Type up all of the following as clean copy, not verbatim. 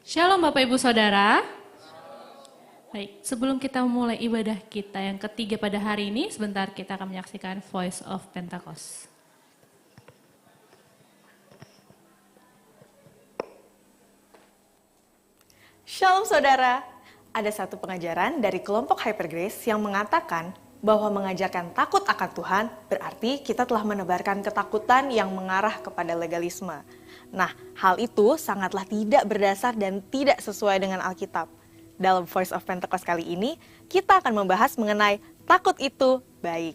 Shalom Bapak Ibu Saudara. Baik, sebelum kita memulai ibadah kita yang ketiga pada hari ini, sebentar kita akan menyaksikan Voice of Pentecost. Shalom saudara, ada satu pengajaran dari kelompok Hyper Grace yang mengatakan bahwa mengajarkan takut akan Tuhan berarti kita telah menebarkan ketakutan yang mengarah kepada legalisme. Nah, hal itu sangatlah tidak berdasar dan tidak sesuai dengan Alkitab. Dalam Voice of Pentecost kali ini, kita akan membahas mengenai takut itu baik.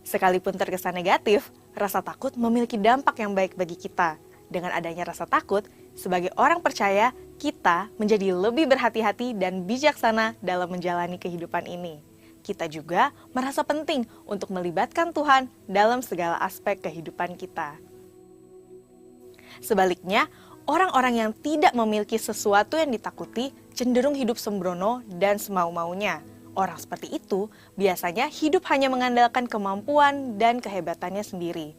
Sekalipun terkesan negatif, rasa takut memiliki dampak yang baik bagi kita. Dengan adanya rasa takut, sebagai orang percaya, kita menjadi lebih berhati-hati dan bijaksana dalam menjalani kehidupan ini. Kita juga merasa penting untuk melibatkan Tuhan dalam segala aspek kehidupan kita. Sebaliknya, orang-orang yang tidak memiliki sesuatu yang ditakuti cenderung hidup sembrono dan semau-maunya. Orang seperti itu biasanya hidup hanya mengandalkan kemampuan dan kehebatannya sendiri.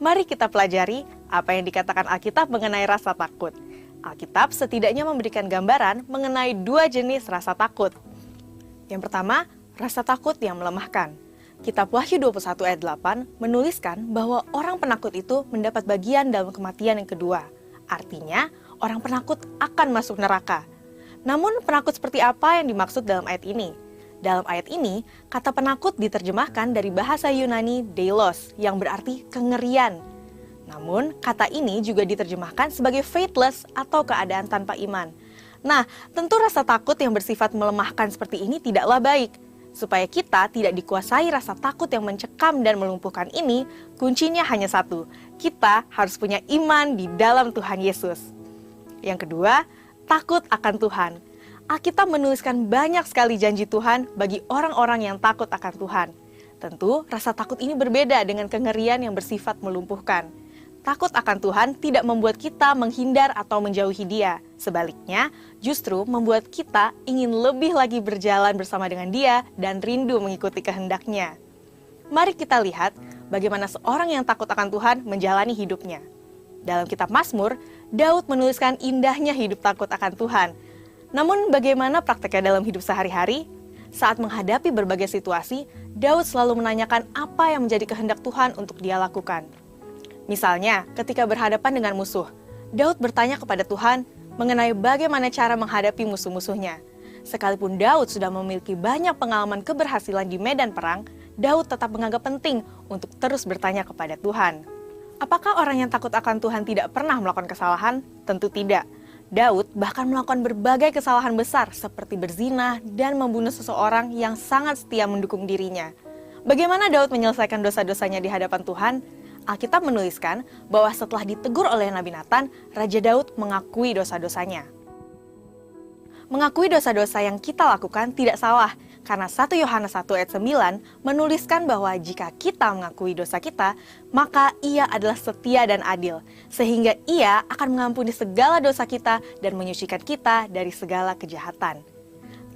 Mari kita pelajari apa yang dikatakan Alkitab mengenai rasa takut. Alkitab setidaknya memberikan gambaran mengenai dua jenis rasa takut. Yang pertama, rasa takut yang melemahkan. Kitab Wahyu 21 ayat 8 menuliskan bahwa orang penakut itu mendapat bagian dalam kematian yang kedua. Artinya, orang penakut akan masuk neraka. Namun, penakut seperti apa yang dimaksud dalam ayat ini? Dalam ayat ini, kata penakut diterjemahkan dari bahasa Yunani deilos, yang berarti kengerian. Namun, kata ini juga diterjemahkan sebagai faithless atau keadaan tanpa iman. Nah, tentu rasa takut yang bersifat melemahkan seperti ini tidaklah baik. Supaya kita tidak dikuasai rasa takut yang mencekam dan melumpuhkan ini, kuncinya hanya satu. Kita harus punya iman di dalam Tuhan Yesus. Yang kedua, takut akan Tuhan. Alkitab menuliskan banyak sekali janji Tuhan bagi orang-orang yang takut akan Tuhan. Tentu, rasa takut ini berbeda dengan kengerian yang bersifat melumpuhkan. Takut akan Tuhan tidak membuat kita menghindar atau menjauhi Dia. Sebaliknya, justru membuat kita ingin lebih lagi berjalan bersama dengan Dia dan rindu mengikuti kehendak-Nya. Mari kita lihat bagaimana seorang yang takut akan Tuhan menjalani hidupnya. Dalam kitab Mazmur, Daud menuliskan indahnya hidup takut akan Tuhan. Namun bagaimana prakteknya dalam hidup sehari-hari? Saat menghadapi berbagai situasi, Daud selalu menanyakan apa yang menjadi kehendak Tuhan untuk dia lakukan. Misalnya, ketika berhadapan dengan musuh, Daud bertanya kepada Tuhan mengenai bagaimana cara menghadapi musuh-musuhnya. Sekalipun Daud sudah memiliki banyak pengalaman keberhasilan di medan perang, Daud tetap menganggap penting untuk terus bertanya kepada Tuhan. Apakah orang yang takut akan Tuhan tidak pernah melakukan kesalahan? Tentu tidak. Daud bahkan melakukan berbagai kesalahan besar seperti berzina dan membunuh seseorang yang sangat setia mendukung dirinya. Bagaimana Daud menyelesaikan dosa-dosanya di hadapan Tuhan? Alkitab menuliskan bahwa setelah ditegur oleh Nabi Nathan, Raja Daud mengakui dosa-dosanya. Mengakui dosa-dosa yang kita lakukan tidak salah, karena 1 Yohanes 1 ayat 9 menuliskan bahwa jika kita mengakui dosa kita, maka Ia adalah setia dan adil, sehingga Ia akan mengampuni segala dosa kita dan menyucikan kita dari segala kejahatan.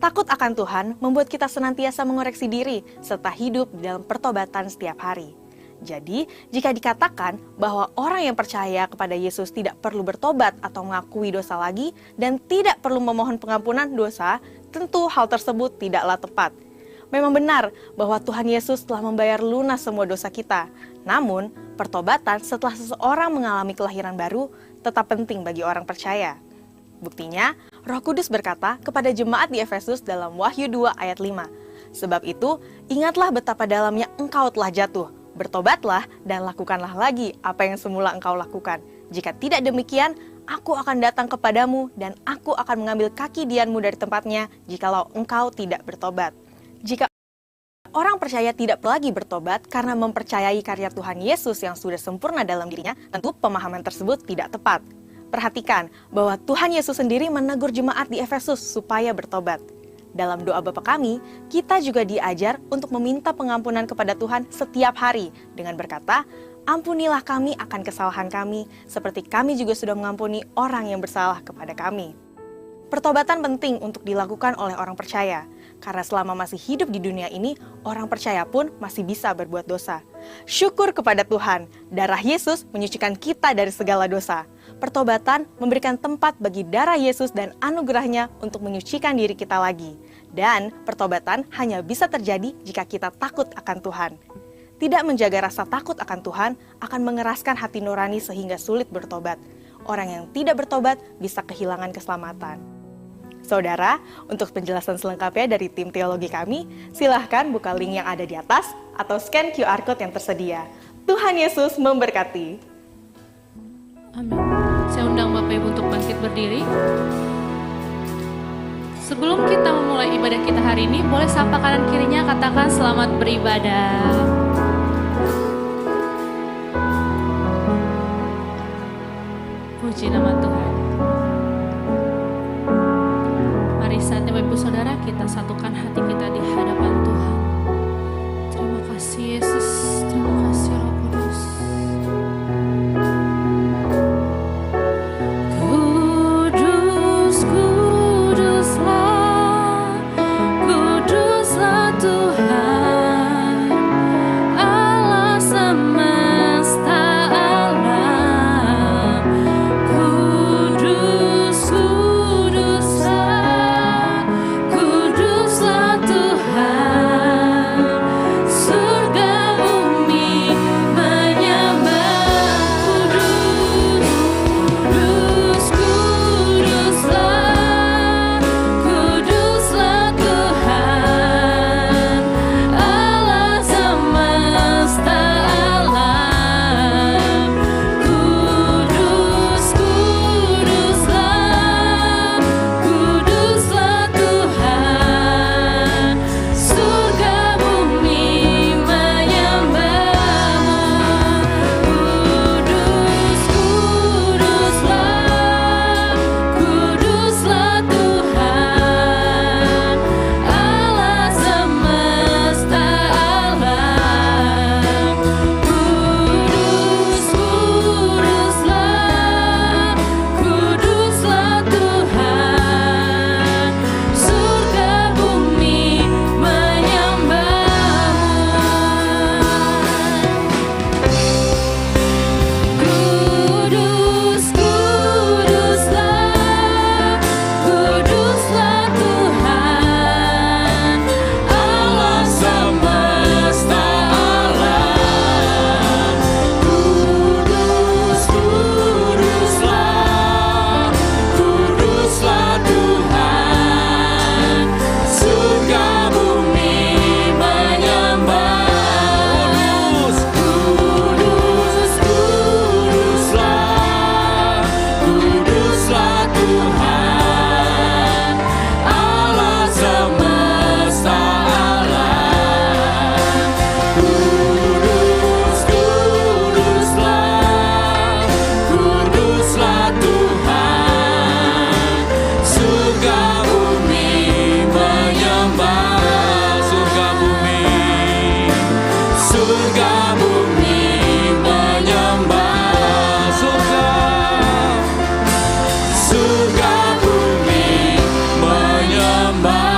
Takut akan Tuhan membuat kita senantiasa mengoreksi diri, serta hidup di dalam pertobatan setiap hari. Jadi, jika dikatakan bahwa orang yang percaya kepada Yesus tidak perlu bertobat atau mengakui dosa lagi dan tidak perlu memohon pengampunan dosa, tentu hal tersebut tidaklah tepat. Memang benar bahwa Tuhan Yesus telah membayar lunas semua dosa kita. Namun, pertobatan setelah seseorang mengalami kelahiran baru tetap penting bagi orang percaya. Buktinya, Roh Kudus berkata kepada jemaat di Efesus dalam Wahyu 2 ayat 5, "Sebab itu, ingatlah betapa dalamnya engkau telah jatuh. Bertobatlah dan lakukanlah lagi apa yang semula engkau lakukan. Jika tidak demikian, aku akan datang kepadamu dan aku akan mengambil kaki dianmu dari tempatnya jikalau engkau tidak bertobat." Jika orang percaya tidak lagi bertobat karena mempercayai karya Tuhan Yesus yang sudah sempurna dalam dirinya, tentu pemahaman tersebut tidak tepat. Perhatikan bahwa Tuhan Yesus sendiri menegur jemaat di Efesus supaya bertobat. Dalam doa Bapa kami, kita juga diajar untuk meminta pengampunan kepada Tuhan setiap hari dengan berkata, "Ampunilah kami akan kesalahan kami, seperti kami juga sudah mengampuni orang yang bersalah kepada kami." Pertobatan penting untuk dilakukan oleh orang percaya, karena selama masih hidup di dunia ini, orang percaya pun masih bisa berbuat dosa. Syukur kepada Tuhan, darah Yesus menyucikan kita dari segala dosa. pertobatan memberikan tempat bagi darah Yesus dan anugerahnya untuk menyucikan diri kita lagi. Dan pertobatan hanya bisa terjadi jika kita takut akan Tuhan. Tidak menjaga rasa takut akan Tuhan akan mengeraskan hati nurani sehingga sulit bertobat. Orang yang tidak bertobat bisa kehilangan keselamatan. Saudara, untuk penjelasan selengkapnya dari tim teologi kami, silahkan buka link yang ada di atas atau scan QR Code yang tersedia. Tuhan Yesus memberkati. Amin. Saya undang Bapak Ibu untuk bangkit berdiri. Sebelum kita memulai ibadah kita hari ini, boleh sapa kanan kirinya katakan selamat beribadah. Puji nama Tuhan. Mari saatnya Bapak Ibu Saudara kita satukan hati kita di hadapan Tuhan. Terima kasih Yesus, terima kasih Roh Kudus. Kudus, kuduslah, kuduslah Tuhan, Allah semesta alam. Kudus, kuduslah, kuduslah Tuhan, surga bumi menyembah. Kudus, kuduslah, kuduslah Tuhan, Allah semesta alam. Kudus, kuduslah, kuduslah Tuhan, surga bumi menyembah-Mu. Kudus, kuduslah, kuduslah Tuhan, Allah semesta alam. Kudus, kuduslah, kuduslah Tuhan, surga bumi menyembah-Mu. Kudus, kuduslah, kuduslah Tuhan, Allah semesta alam. Kudus, kuduslah, kuduslah Tuhan, surga bumi menyembah. Kudus, kuduslah, kuduslah Tuhan, Allah semesta alam. Kudus, kuduslah, kuduslah Tuhan, surga bumi menyembah. Surga bumi, surga bumi menyembah. Surga bumi menyembah.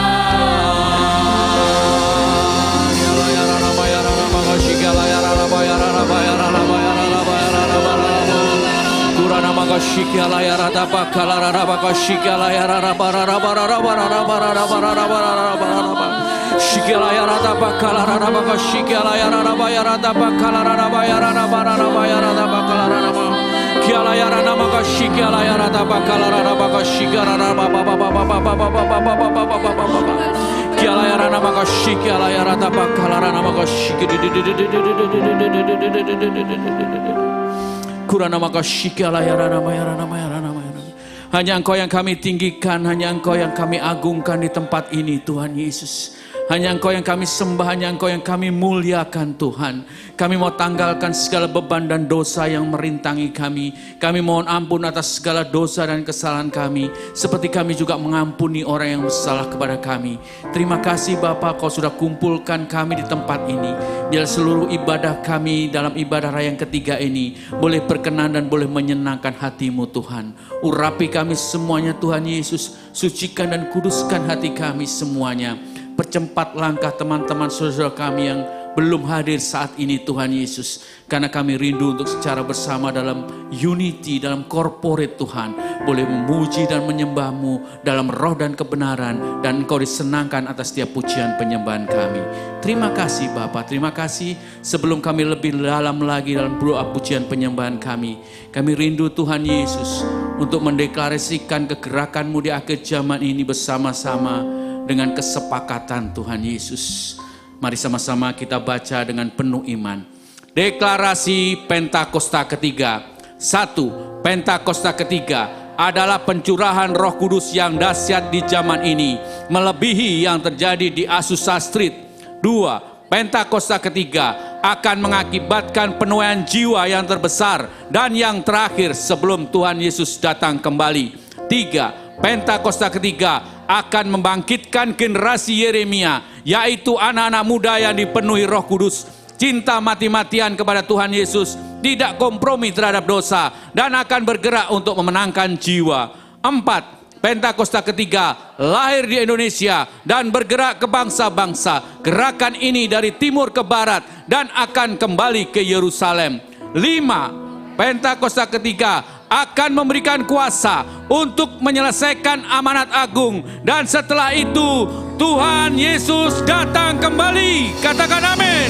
Hanya Engkau yang kami tinggikan, hanya Engkau yang kami agungkan di tempat ini, Tuhan Yesus. Hanya Engkau yang kami sembah, hanya Engkau yang kami muliakan, Tuhan. Kami mau tanggalkan segala beban dan dosa yang merintangi kami. Kami mohon ampun atas segala dosa dan kesalahan kami, seperti kami juga mengampuni orang yang bersalah kepada kami. Terima kasih Bapa, Kau sudah kumpulkan kami di tempat ini. Biar seluruh ibadah kami dalam ibadah raya yang ketiga ini boleh berkenan dan boleh menyenangkan hati-Mu, Tuhan. Urapi kami semuanya, Tuhan Yesus. Sucikan dan kuduskan hati kami semuanya. Percepat langkah teman-teman saudara kami yang belum hadir saat ini Tuhan Yesus. Karena kami rindu untuk secara bersama dalam unity, dalam corporate Tuhan. Boleh memuji dan menyembah-Mu dalam roh dan kebenaran. Dan Engkau disenangkan atas setiap pujian penyembahan kami. Terima kasih Bapa, terima kasih. Sebelum kami lebih dalam lagi dalam doa pujian penyembahan kami. Kami rindu Tuhan Yesus untuk mendeklarasikan kegerakan-Mu di akhir zaman ini bersama-sama dengan kesepakatan Tuhan Yesus. Mari sama-sama kita baca dengan penuh iman. Deklarasi Pentakosta ketiga. 1. Pentakosta ketiga adalah pencurahan Roh Kudus yang dahsyat di zaman ini, melebihi yang terjadi di Azusa Street. 2. Pentakosta ketiga akan mengakibatkan penuaian jiwa yang terbesar dan yang terakhir sebelum Tuhan Yesus datang kembali. 3. Pentakosta ketiga akan membangkitkan generasi Yeremia, yaitu anak-anak muda yang dipenuhi Roh Kudus, cinta mati-matian kepada Tuhan Yesus, tidak kompromi terhadap dosa, dan akan bergerak untuk memenangkan jiwa. 4. Pentakosta ketiga lahir di Indonesia dan bergerak ke bangsa-bangsa. Gerakan ini dari timur ke barat dan akan kembali ke Yerusalem. 5. Pentakosta ketiga akan memberikan kuasa untuk menyelesaikan amanat agung, dan setelah itu Tuhan Yesus datang kembali. Katakan amin.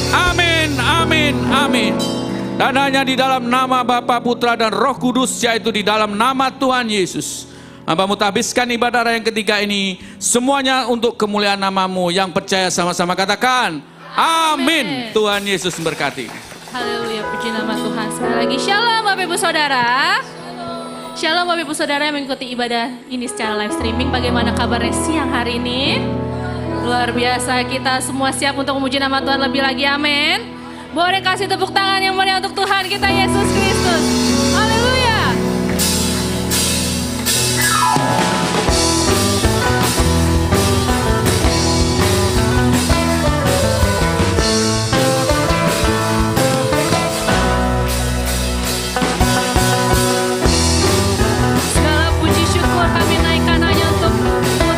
Amin, amin, amin. Dan hanya di dalam nama Bapa, Putra, dan Roh Kudus, yaitu di dalam nama Tuhan Yesus, Hamba menghabiskan ibadah yang ketiga ini, semuanya untuk kemuliaan nama-Mu. Yang percaya sama-sama katakan amin. Tuhan Yesus memberkati. Haleluya, puji nama Tuhan. Sekali lagi, shalom Bapak Ibu Saudara. Shalom Bapak Ibu Saudara yang mengikuti ibadah ini secara live streaming. Bagaimana kabarnya siang hari ini? Luar biasa, kita semua siap untuk memuji nama Tuhan lebih lagi, amin. Boleh kasih tepuk tangan yang meriah untuk Tuhan kita Yesus Kristus. Haleluya. Segala puji syukur kami naikkan hanya untuk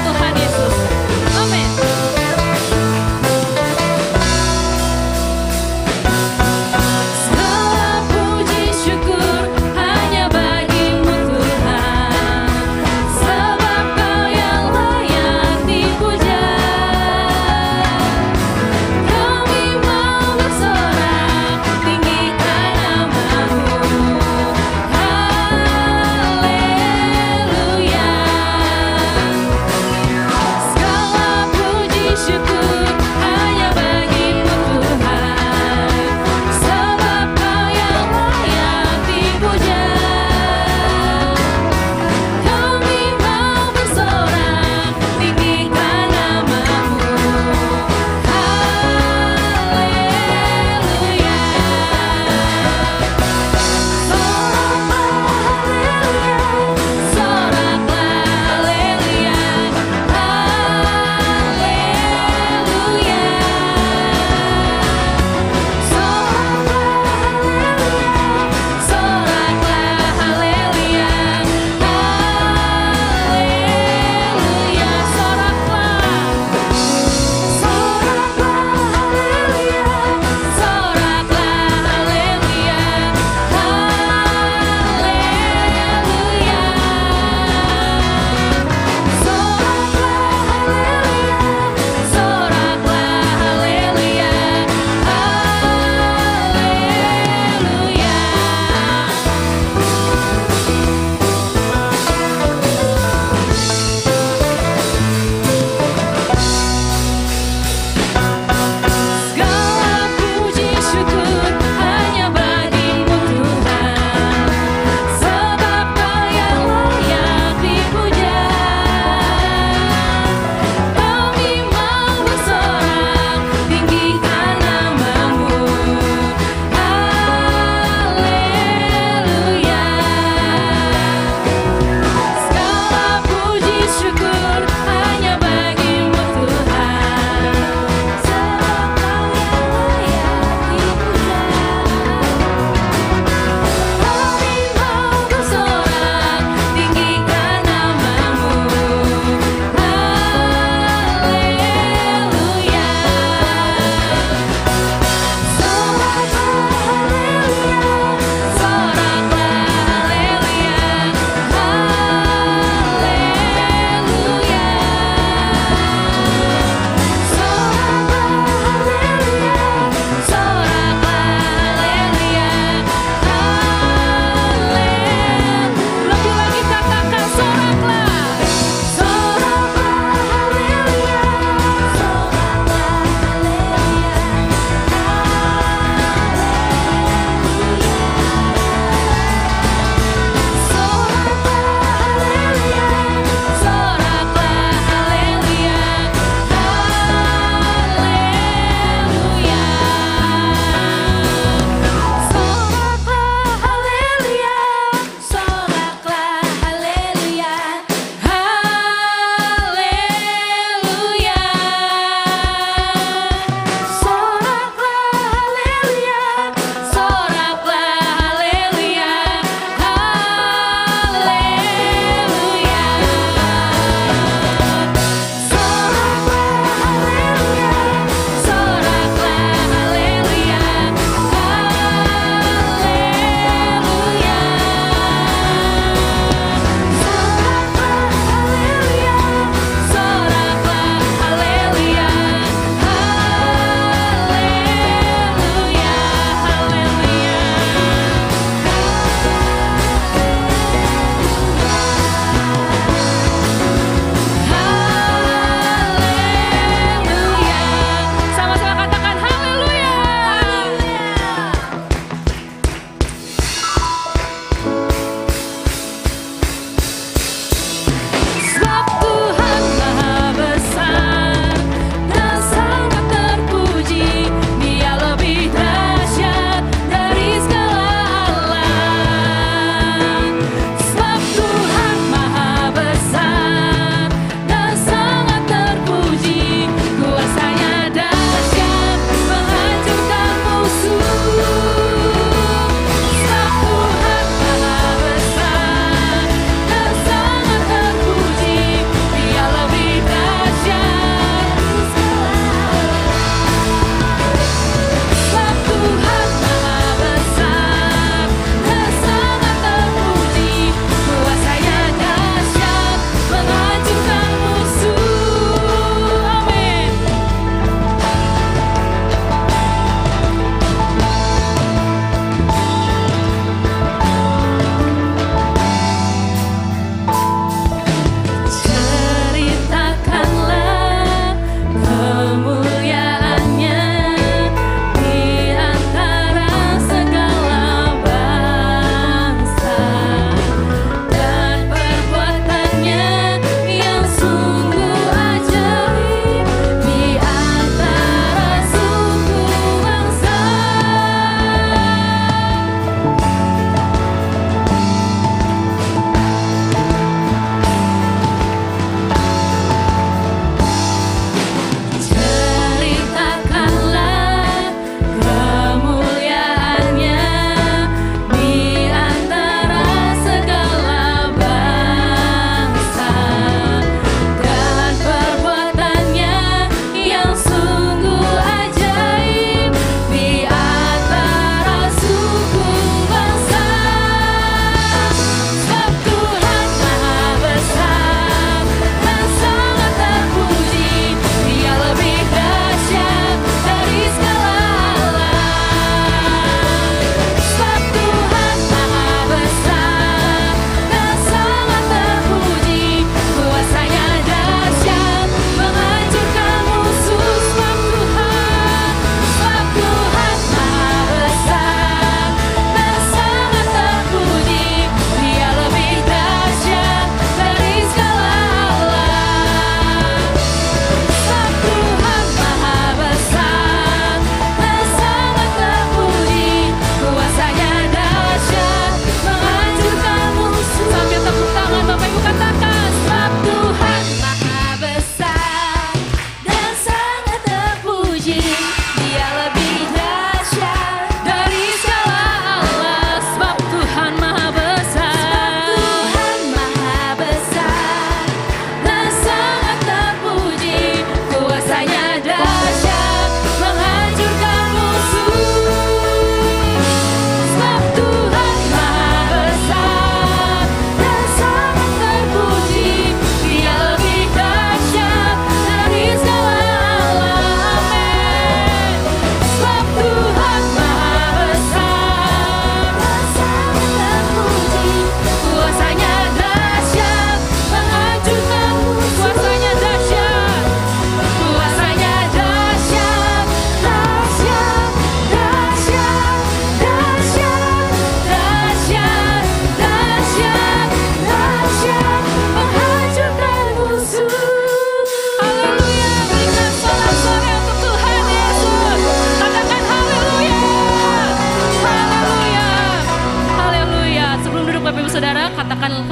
Tuhan Yesus. Amin. Segala puji syukur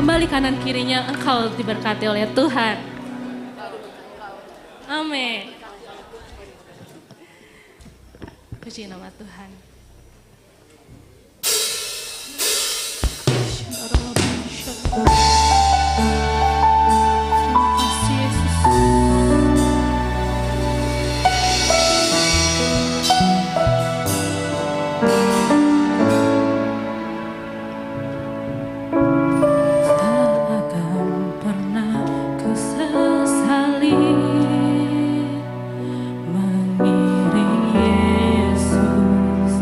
kembali kanan kirinya, engkau diberkati oleh Tuhan. Amin. Puji nama Tuhan. Terima kasih Yesus. Tak akan pernah ku sesali mengiring Yesus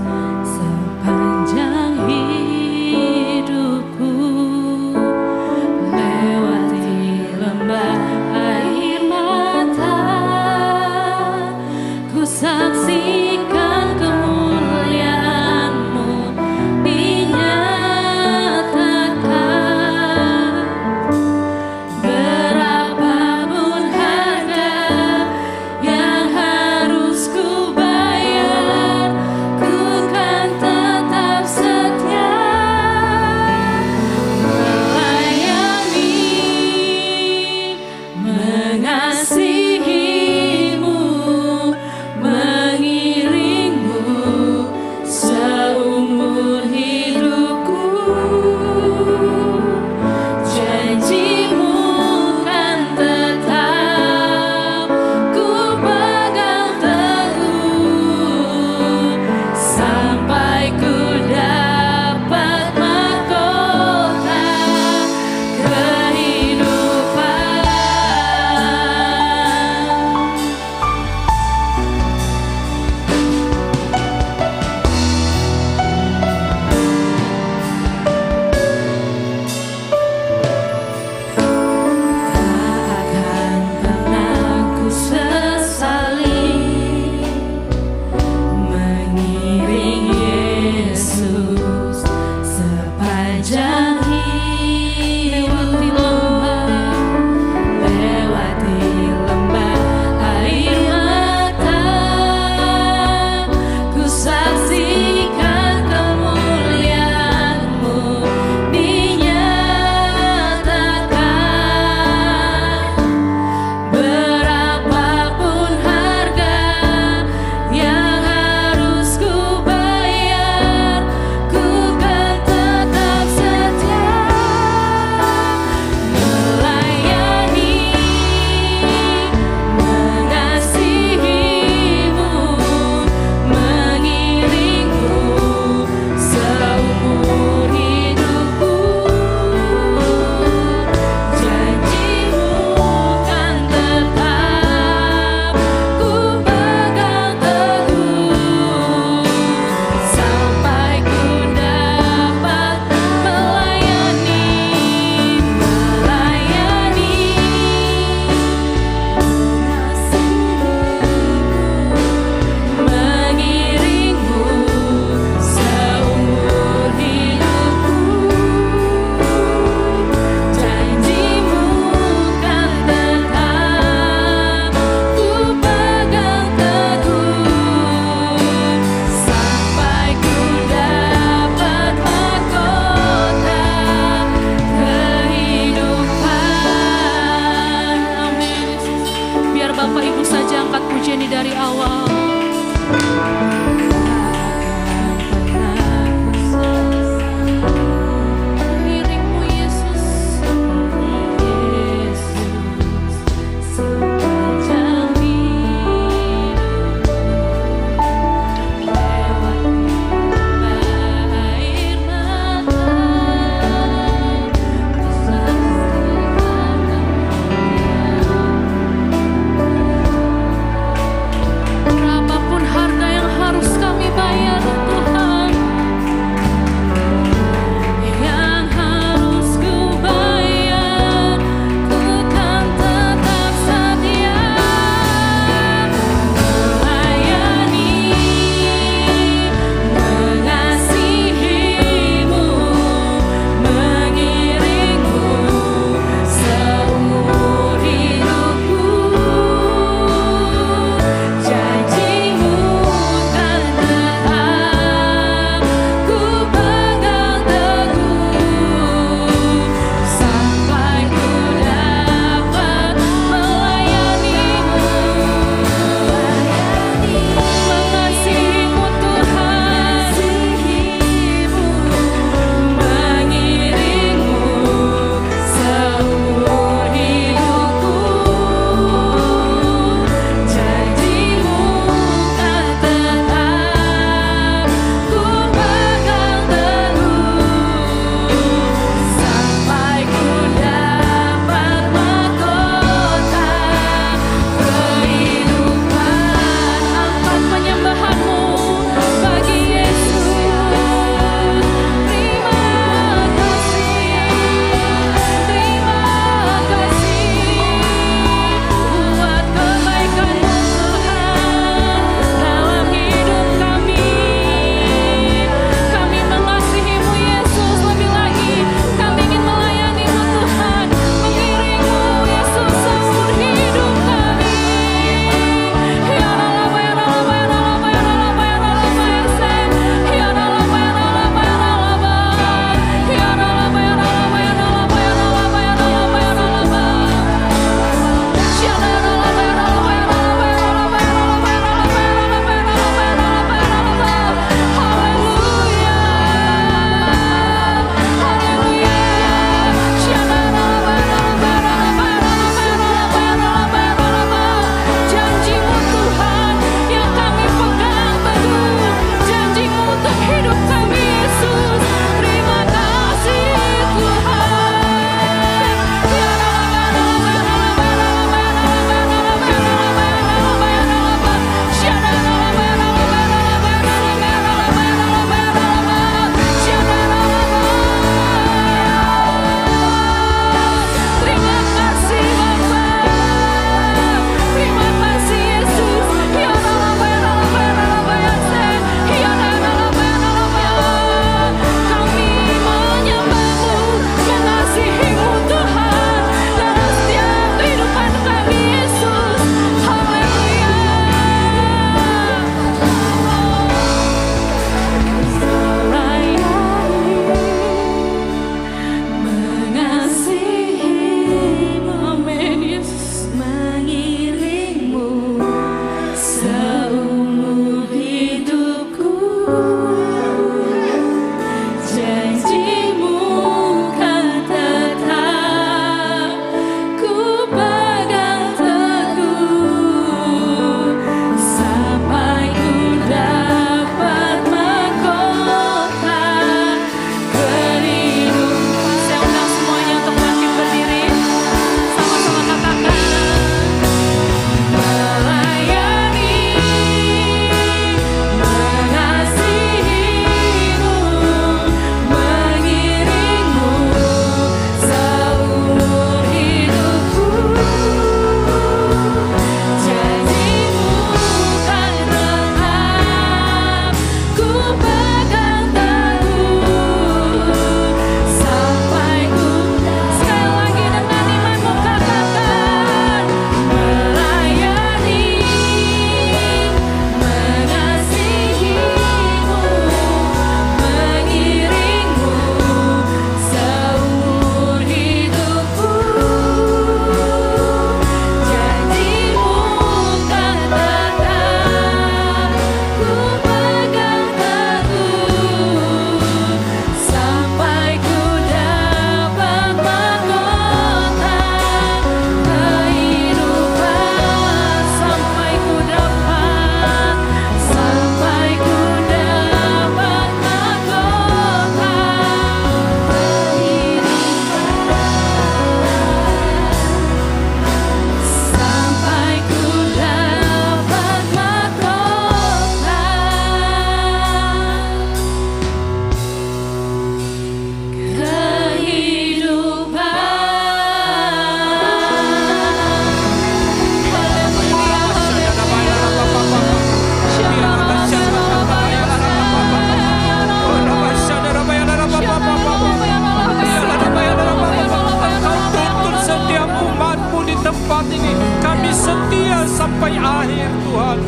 sampai akhir Tuhan.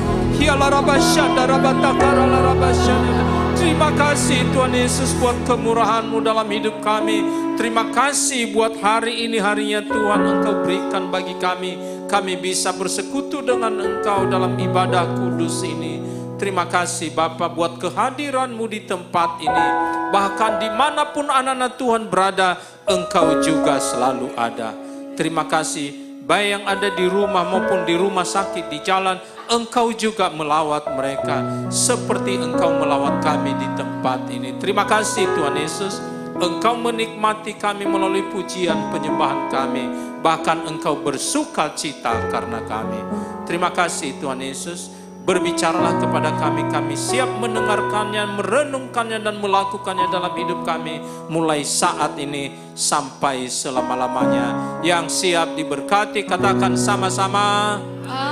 Terima kasih Tuhan Yesus buat kemurahan-Mu dalam hidup kami. Terima kasih buat hari ini harinya Tuhan Engkau berikan bagi kami. Kami bisa bersekutu dengan Engkau dalam ibadah kudus ini. Terima kasih Bapa buat kehadiran-Mu di tempat ini. Bahkan dimanapun anak-anak Tuhan berada, Engkau juga selalu ada. Terima kasih. Baik yang ada di rumah maupun di rumah sakit, di jalan, Engkau juga melawat mereka seperti Engkau melawat kami di tempat ini. Terima kasih Tuhan Yesus, Engkau menikmati kami melalui pujian penyembahan kami, bahkan Engkau bersuka cita karena kami. Terima kasih Tuhan Yesus, berbicaralah kepada kami, kami siap mendengarkannya, merenungkannya dan melakukannya dalam hidup kami mulai saat ini sampai selama-lamanya. Yang siap diberkati katakan sama-sama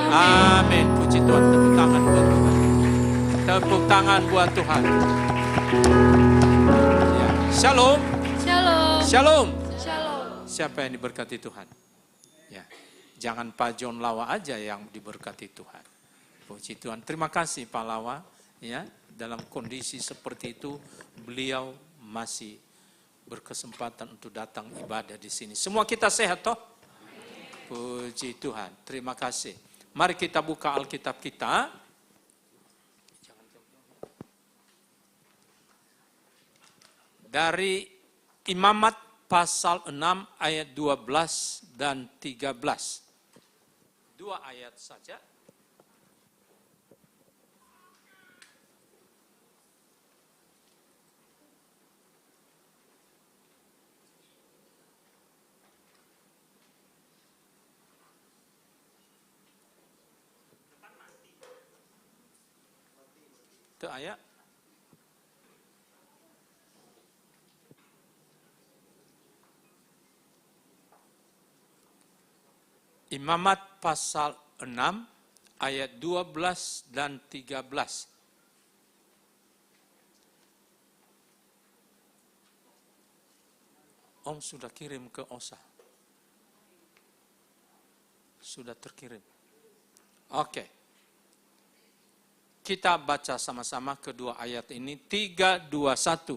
amin. Puji Tuhan, tepuk tangan buat Tuhan. Tepuk tangan buat Tuhan. Ya. Shalom. Shalom. Shalom. Shalom. Siapa yang diberkati Tuhan? Ya. Jangan Pak John Lawa aja yang diberkati Tuhan. Puji Tuhan. Terima kasih Pak Lawa. Ya, dalam kondisi seperti itu beliau masih berkesempatan untuk datang ibadah di sini. Semua kita sehat toh? Puji Tuhan. Terima kasih. Mari kita buka Alkitab kita. Dari Imamat pasal 6 ayat 12 dan 13. 2 ayat saja. Itu ayat. Imamat pasal 6 ayat 12 dan 13. Om sudah kirim ke OSA. Sudah terkirim. Oke. Kita baca sama-sama kedua ayat ini. 3, 2, 1.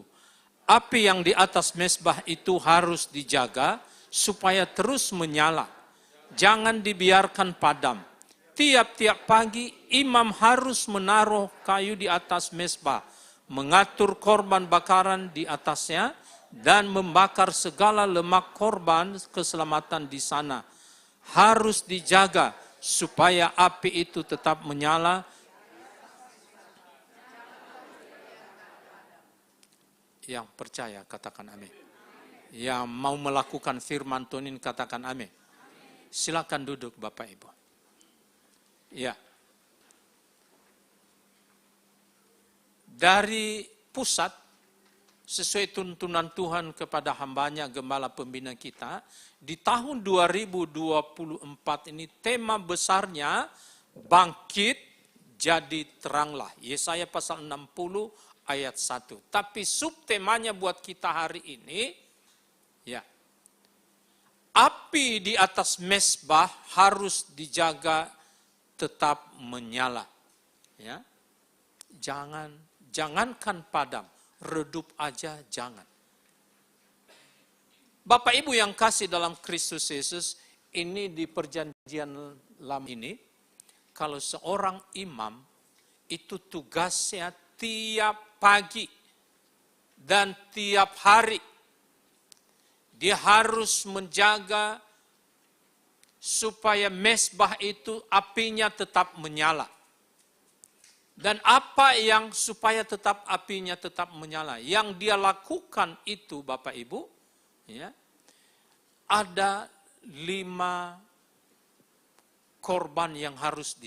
Api yang di atas mezbah itu harus dijaga supaya terus menyala. Jangan dibiarkan padam. Tiap-tiap pagi imam harus menaruh kayu di atas mezbah, mengatur korban bakaran di atasnya, dan membakar segala lemak korban keselamatan di sana. Harus dijaga supaya api itu tetap menyala. Yang percaya katakan amin. Yang mau melakukan firman Tuhan katakan amin. Silakan duduk Bapak Ibu. Ya. Dari pusat, sesuai tuntunan Tuhan kepada hambanya Gembala Pembina kita, di tahun 2024 ini tema besarnya bangkit jadi teranglah. Yesaya pasal 60 ayat 1. Tapi subtemanya buat kita hari ini, ya, api di atas mezbah harus dijaga tetap menyala. Ya. Jangankan padam, redup aja jangan. Bapak Ibu yang kasih dalam Kristus Yesus, ini di perjanjian lama ini, kalau seorang imam itu tugasnya tiap pagi dan tiap hari dia harus menjaga supaya mezbah itu apinya tetap menyala. Dan apa yang supaya tetap apinya tetap menyala? Yang dia lakukan itu Bapak Ibu, ya, ada 5 korban yang harus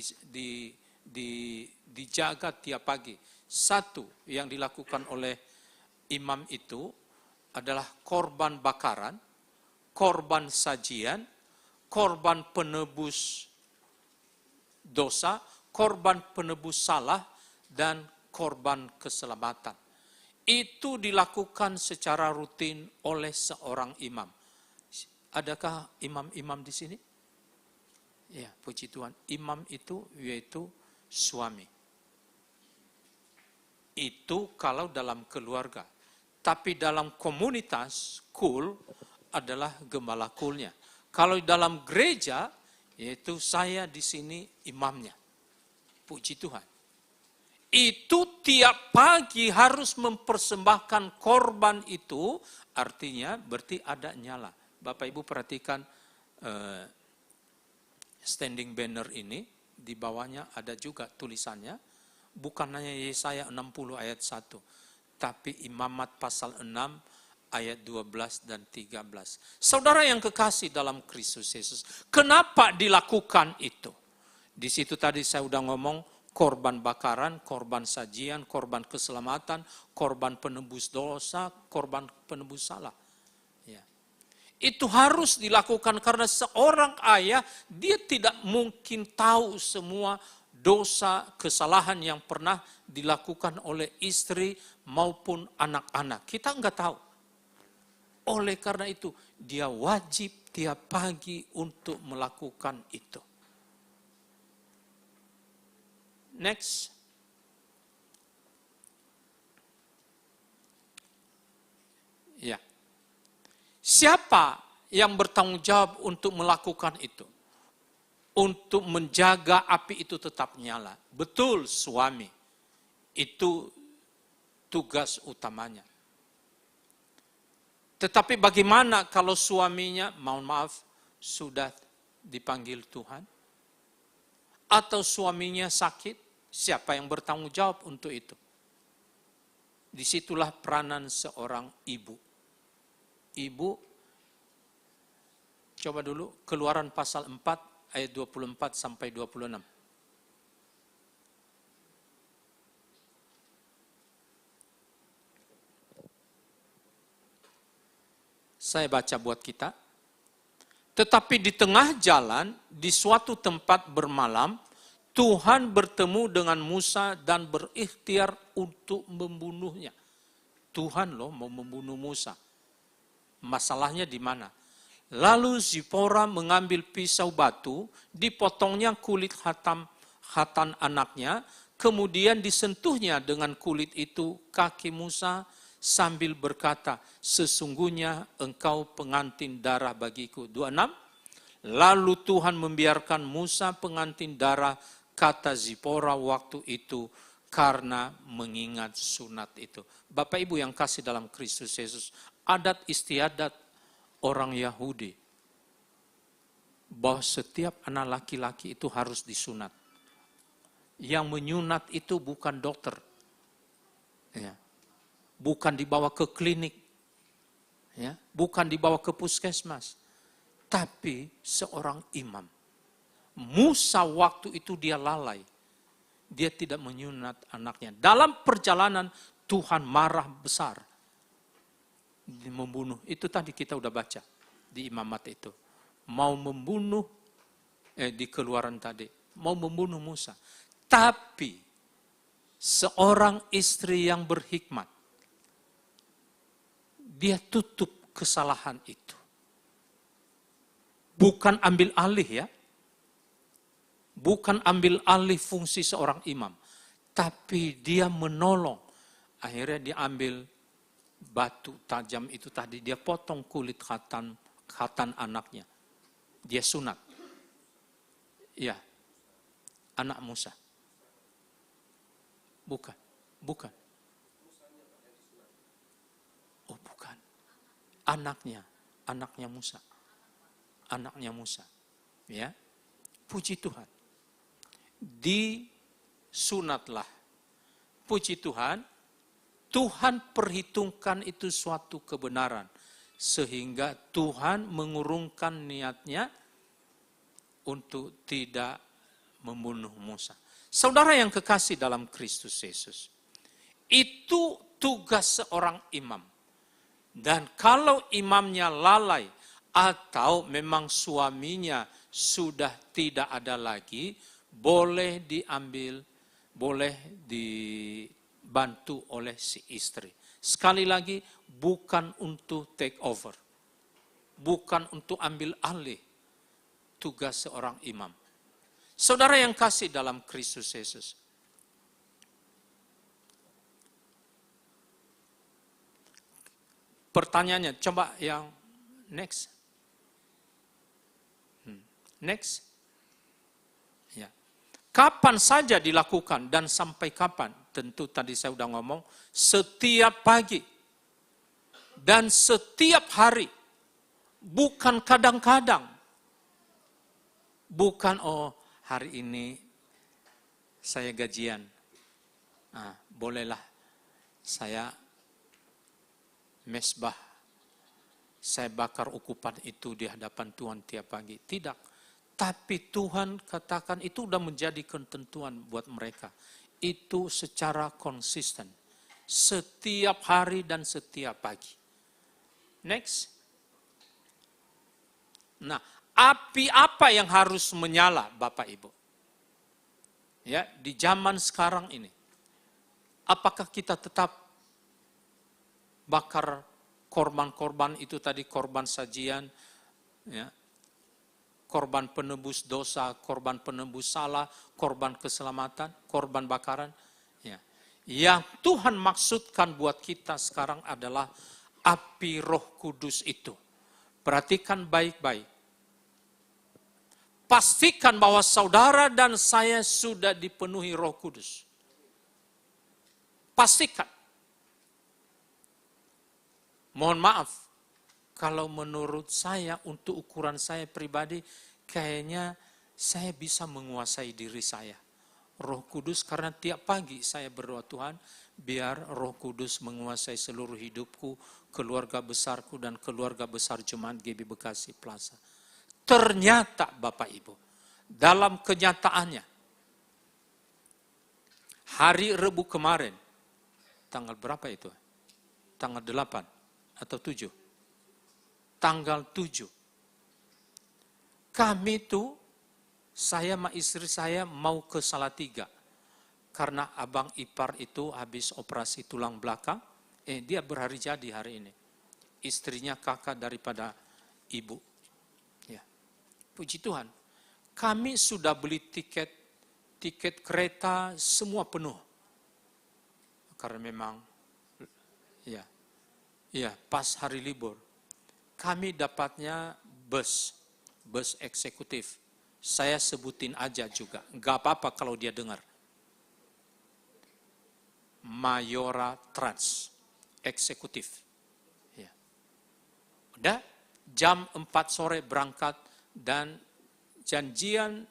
dijaga tiap pagi. 1 yang dilakukan oleh imam itu adalah korban bakaran, korban sajian, korban penebus dosa, korban penebus salah, dan korban keselamatan. Itu dilakukan secara rutin oleh seorang imam. Adakah imam-imam di sini? Ya, puji Tuhan. Imam itu yaitu suami. Itu kalau dalam keluarga. Tapi dalam komunitas, kul adalah gembala kulnya. Kalau dalam gereja, yaitu saya di sini imamnya. Puji Tuhan. Itu tiap pagi harus mempersembahkan korban itu, artinya berarti ada nyala. Bapak Ibu perhatikan standing banner ini, di bawahnya ada juga tulisannya, bukan hanya Yesaya 60 ayat 1, tapi Imamat pasal 6 ayat 12 dan 13. Saudara yang kekasih dalam Kristus Yesus, kenapa dilakukan itu? Di situ tadi saya udah ngomong, korban bakaran, korban sajian, korban keselamatan, korban penebus dosa, korban penebus salah. Ya. Itu harus dilakukan karena seorang ayah, dia tidak mungkin tahu semua dosa, kesalahan yang pernah dilakukan oleh istri maupun anak-anak. Kita enggak tahu. Oleh karena itu, dia wajib tiap pagi untuk melakukan itu. Next. Ya. Siapa yang bertanggung jawab untuk melakukan itu? Untuk menjaga api itu tetap nyala. Betul, suami. Itu tugas utamanya. Tetapi bagaimana kalau suaminya, mohon maaf, sudah dipanggil Tuhan? Atau suaminya sakit? Siapa yang bertanggung jawab untuk itu? Disitulah peranan seorang ibu. Ibu, coba dulu Keluaran pasal 4 ayat 24 sampai 26. Saya baca buat kita. Tetapi di tengah jalan, di suatu tempat bermalam, Tuhan bertemu dengan Musa dan berikhtiar untuk membunuhnya. Tuhan loh mau membunuh Musa. Masalahnya di mana? Lalu Zipora mengambil pisau batu, dipotongnya kulit khatan anaknya, kemudian disentuhnya dengan kulit itu kaki Musa sambil berkata, sesungguhnya engkau pengantin darah bagiku. 26. Lalu Tuhan membiarkan Musa pengantin darah, kata Zipora waktu itu, karena mengingat sunat itu. Bapak Ibu yang kasih dalam Kristus Yesus, adat istiadat orang Yahudi bahwa setiap anak laki-laki itu harus disunat. Yang menyunat itu bukan dokter, ya. Bukan dibawa ke klinik, ya. Bukan dibawa ke puskesmas, tapi seorang imam. Musa waktu itu dia lalai. Dia tidak menyunat anaknya. Dalam perjalanan Tuhan marah besar. Membunuh. Itu tadi kita udah baca di Imamat itu. Mau membunuh, di Keluaran tadi. Mau membunuh Musa. Tapi seorang istri yang berhikmat, dia tutup kesalahan itu. Bukan ambil alih ya. Bukan ambil alih fungsi seorang imam. Tapi dia menolong. Akhirnya dia ambil batu tajam itu tadi. Dia potong kulit khatan anaknya. Dia sunat. Ya. Anak Musa. Bukan. Bukan. Oh bukan. Anaknya. Anaknya Musa. Anaknya Musa. Ya. Puji Tuhan. Disunatlah. Puji Tuhan. Tuhan perhitungkan itu suatu kebenaran. Sehingga Tuhan mengurungkan niatnya untuk tidak membunuh Musa. Saudara yang kekasih dalam Kristus Yesus. Itu tugas seorang imam. Dan kalau imamnya lalai atau memang suaminya sudah tidak ada lagi, boleh diambil, boleh dibantu oleh si istri. Sekali lagi, bukan untuk take over. Bukan untuk ambil alih. tugas seorang imam. Saudara yang kasih dalam Kristus Yesus. Pertanyaannya, coba yang next. Next. Ya. Kapan saja dilakukan dan sampai kapan? Tentu tadi saya sudah ngomong, setiap pagi dan setiap hari. Bukan kadang-kadang. Bukan, oh hari ini saya gajian. Nah, bolehlah saya mesbah. Saya bakar ukupan itu di hadapan Tuhan tiap pagi. Tidak. Tapi Tuhan katakan itu sudah menjadi ketentuan buat mereka. Itu secara konsisten. Setiap hari dan setiap pagi. Next. Nah, api apa yang harus menyala Bapak Ibu? Ya, di zaman sekarang ini. Apakah kita tetap bakar korban-korban itu tadi, korban sajian, ya, korban penebus dosa, korban penebus salah, korban keselamatan, korban bakaran. Ya. Yang Tuhan maksudkan buat kita sekarang adalah api Roh Kudus itu. Perhatikan baik-baik. Pastikan bahwa saudara dan saya sudah dipenuhi Roh Kudus. Pastikan. Mohon maaf, kalau menurut saya, untuk ukuran saya pribadi, kayaknya saya bisa menguasai diri saya. Roh Kudus, karena tiap pagi saya berdoa, Tuhan, biar Roh Kudus menguasai seluruh hidupku, keluarga besarku, dan keluarga besar Jemaat GB Bekasi Plaza. Ternyata Bapak Ibu, dalam kenyataannya, hari Rebu kemarin, tanggal berapa itu? Tanggal 8 atau 7? Tanggal 7. Kami tuh, saya sama istri saya mau ke Salatiga. Karena abang ipar itu habis operasi tulang belakang, dia berhari jadi hari ini. Istrinya kakak daripada ibu. Ya. Puji Tuhan. Kami sudah beli tiket kereta semua penuh. Karena memang, ya pas hari libur. Kami dapatnya bus eksekutif. Saya sebutin aja juga, nggak apa-apa kalau dia dengar. Mayora Trans, eksekutif. Ya. Udah, jam 4 sore berangkat dan janjian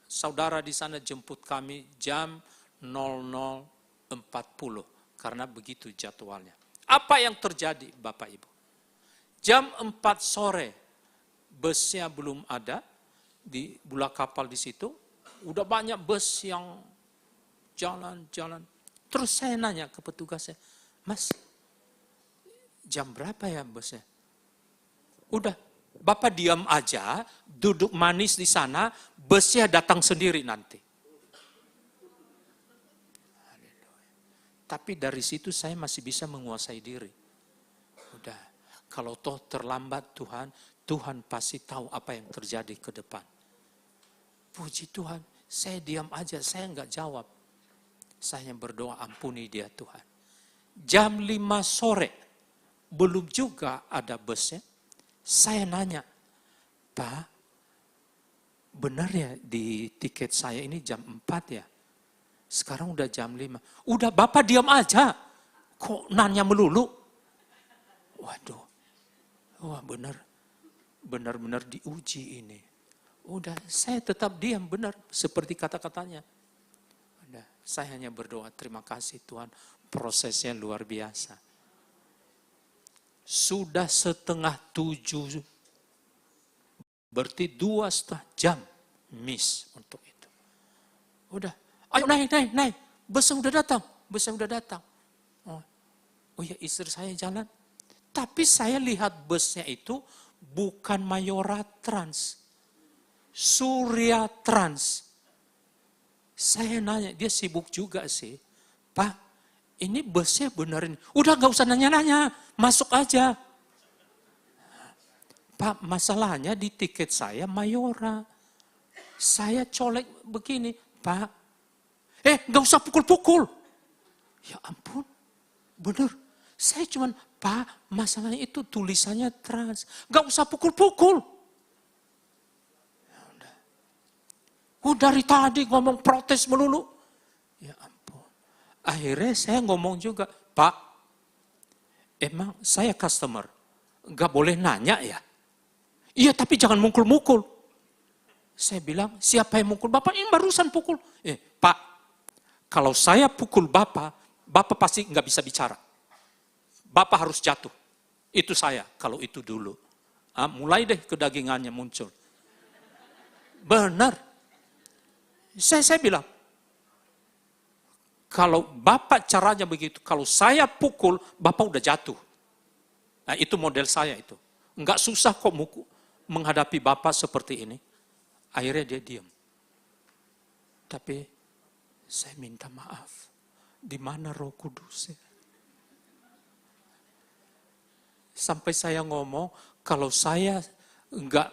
saudara di sana jemput kami jam 00.40 karena begitu jadwalnya. Apa yang terjadi Bapak Ibu? Jam 4 sore busnya belum ada di bulak kapal di situ. Udah banyak bus yang jalan. Terus saya nanya ke petugasnya, Mas, jam berapa ya busnya? Udah, Bapak diam aja, duduk manis di sana, busnya datang sendiri nanti. Tapi dari situ saya masih bisa menguasai diri. Udah, kalau toh terlambat Tuhan pasti tahu apa yang terjadi ke depan. Puji Tuhan, saya diam aja, saya enggak jawab. Saya berdoa, ampuni dia Tuhan. Jam 5 sore, belum juga ada busnya. Saya nanya, Pak, benar ya di tiket saya ini jam 4 ya? Sekarang udah jam 5. Udah Bapak diam aja. Kok nanya melulu? Waduh. Wah benar-benar diuji ini. Udah saya tetap diam benar. Seperti kata-katanya. Udah saya hanya berdoa terima kasih Tuhan. Prosesnya luar biasa. Sudah 6:30. Berarti 2,5 jam miss untuk itu. Udah. Ayo naik. Busnya udah datang. Oh ya istri saya jalan. Tapi saya lihat busnya itu bukan Mayora Trans. Surya Trans. Saya nanya, dia sibuk juga sih. Pak, ini busnya benerin. Udah gak usah nanya-nanya, masuk aja. Pak, masalahnya di tiket saya Mayora. Saya colek begini, Pak. Nggak usah pukul-pukul. Ya ampun, bener. Saya cuman, Pak, masalahnya itu tulisannya Trans. Nggak usah pukul-pukul. Dari tadi ngomong protes melulu. Ya ampun. Akhirnya saya ngomong juga, Pak, emang saya customer, nggak boleh nanya ya? Iya, tapi jangan mukul-mukul. Saya bilang, siapa yang mukul Bapak? Ini barusan pukul. Pak, kalau saya pukul Bapak pasti nggak bisa bicara. Bapak harus jatuh. Itu saya, kalau itu dulu. Mulai deh kedagingannya muncul. Benar. Saya bilang, kalau Bapak caranya begitu, kalau saya pukul, Bapak udah jatuh. Nah, itu model saya itu. Enggak susah kok menghadapi Bapak seperti ini. Akhirnya dia diam. Tapi saya minta maaf. Di mana Roh Kudus? Sampai saya ngomong, kalau saya enggak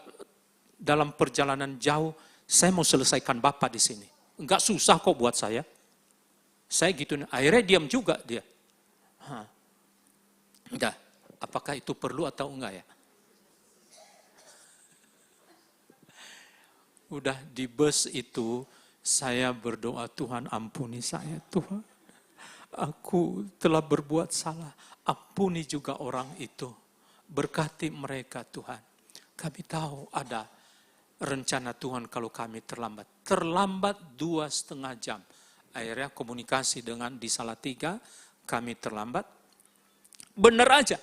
dalam perjalanan jauh, saya mau selesaikan Bapak di sini. Enggak susah kok buat saya. Saya gitu, akhirnya diam juga dia. Udah, apakah itu perlu atau enggak ya? Udah di bus itu, saya berdoa, Tuhan ampuni saya, Tuhan. Aku telah berbuat salah, ampuni juga orang itu. Berkati mereka Tuhan. Kami tahu ada rencana Tuhan kalau kami terlambat. Terlambat 2,5 jam. Akhirnya komunikasi dengan di Salatiga, kami terlambat. Benar aja.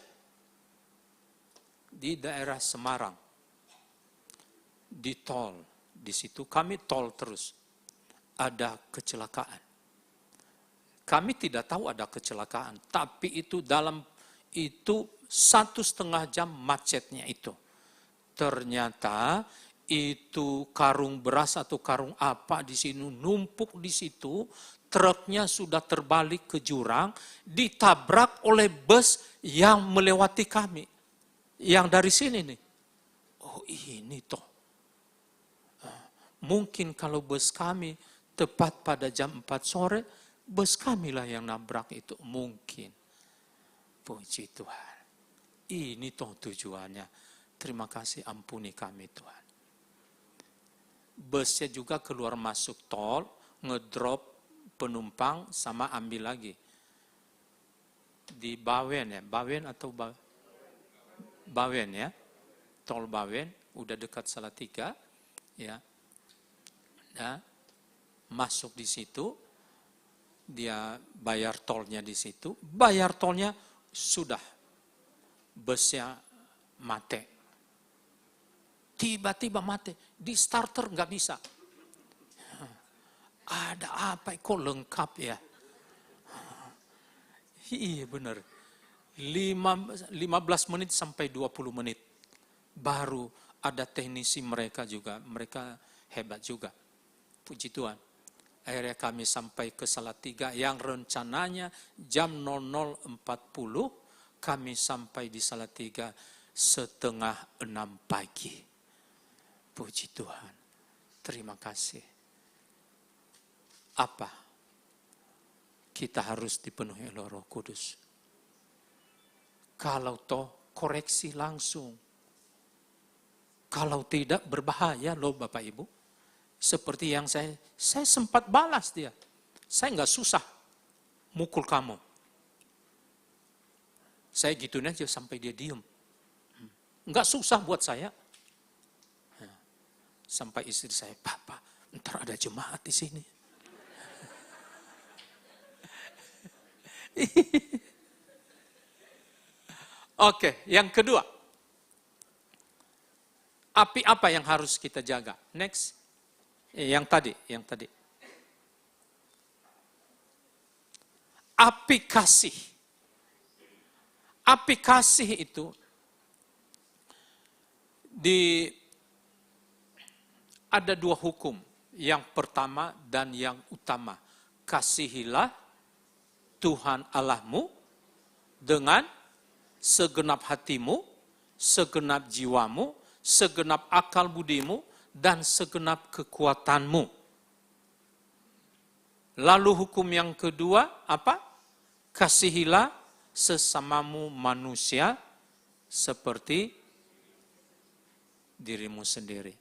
Di daerah Semarang. Di tol. Di situ kami tol terus. Ada kecelakaan. Kami tidak tahu ada kecelakaan. Tapi itu dalam itu 1,5 jam macetnya itu. Ternyata itu karung beras atau karung apa di sini numpuk di situ. Truknya sudah terbalik ke jurang. Ditabrak oleh bus yang melewati kami. Yang dari sini nih. Oh ini toh. Mungkin kalau bus kami tepat pada jam 4 sore, bus kami lah yang nabrak itu. Mungkin. Puji Tuhan. Ini toh tujuannya. Terima kasih, ampuni kami Tuhan. Busnya juga keluar masuk tol, ngedrop penumpang sama ambil lagi. Di Bawen ya, Bawen atau Bawen ya. Tol Bawen, udah dekat Salatiga. Ya. Nah, masuk di situ, dia bayar tolnya di situ, bayar tolnya sudah, busnya mati. Tiba-tiba mati, di starter nggak bisa. Ada apa kok lengkap ya? Iya benar, 15 menit sampai 20 menit, baru ada teknisi mereka juga, mereka hebat juga. Puji Tuhan. Akhirnya kami sampai ke Salatiga yang rencananya jam 00.40 kami sampai di Salatiga 5:30 pagi. Puji Tuhan. Terima kasih. Apa? Kita harus dipenuhi oleh Roh Kudus. Kalau toh koreksi langsung. Kalau tidak berbahaya loh Bapak Ibu. Seperti yang saya sempat balas dia. Saya nggak susah mukul kamu. Saya gituin aja sampai dia diem. Nggak susah buat saya. Sampai istri saya, Papa, ntar ada jemaat di sini. Oke, yang kedua. Api apa yang harus kita jaga? Next. Yang tadi. Api kasih. Api kasih itu ada 2 hukum. Yang pertama dan yang utama. Kasihilah Tuhan Allahmu dengan segenap hatimu, segenap jiwamu, segenap akal budimu, dan segenap kekuatanmu. Lalu hukum yang kedua apa? Kasihilah sesamamu manusia seperti dirimu sendiri.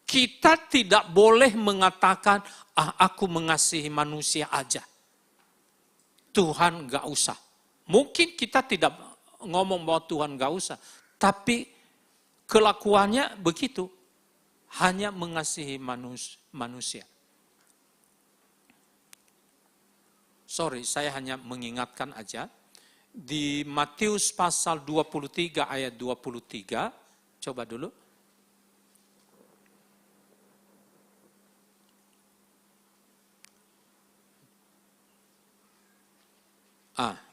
Kita tidak boleh mengatakan, aku mengasihi manusia aja. Tuhan gak usah. Mungkin kita tidak ngomong bahwa Tuhan gak usah. Tapi kelakuannya begitu. Hanya mengasihi manusia. Sorry, saya hanya mengingatkan aja. Di Matius pasal 23 ayat 23. Coba dulu.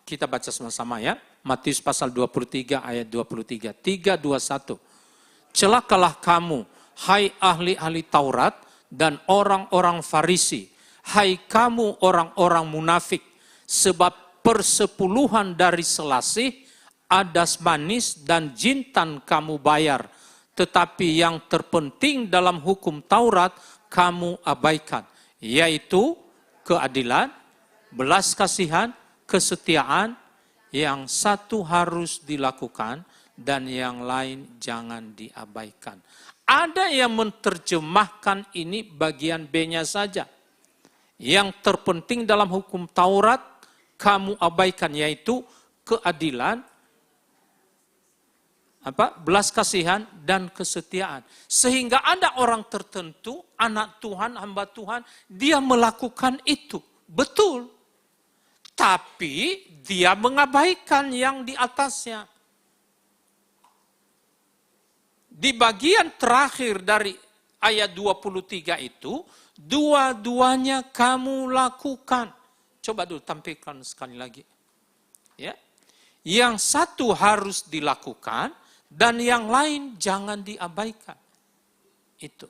Kita baca sama-sama ya. Matius pasal 23 ayat 23. 3:21. Celakalah kamu, hai ahli-ahli Taurat dan orang-orang Farisi. Hai kamu orang-orang munafik. Sebab persepuluhan dari selasih, adas manis dan jintan kamu bayar. Tetapi yang terpenting dalam hukum Taurat kamu abaikan. Yaitu keadilan, belas kasihan, kesetiaan, yang satu harus dilakukan dan yang lain jangan diabaikan. Ada yang menerjemahkan ini bagian B-nya saja. Yang terpenting dalam hukum Taurat kamu abaikan, yaitu keadilan, belas kasihan dan kesetiaan. Sehingga ada orang tertentu, anak Tuhan, hamba Tuhan, dia melakukan itu. Betul. Tapi dia mengabaikan yang di atasnya. Di bagian terakhir dari ayat 23 itu, dua-duanya kamu lakukan. Coba dulu tampilkan sekali lagi. Ya. Yang satu harus dilakukan dan yang lain jangan diabaikan. Itu.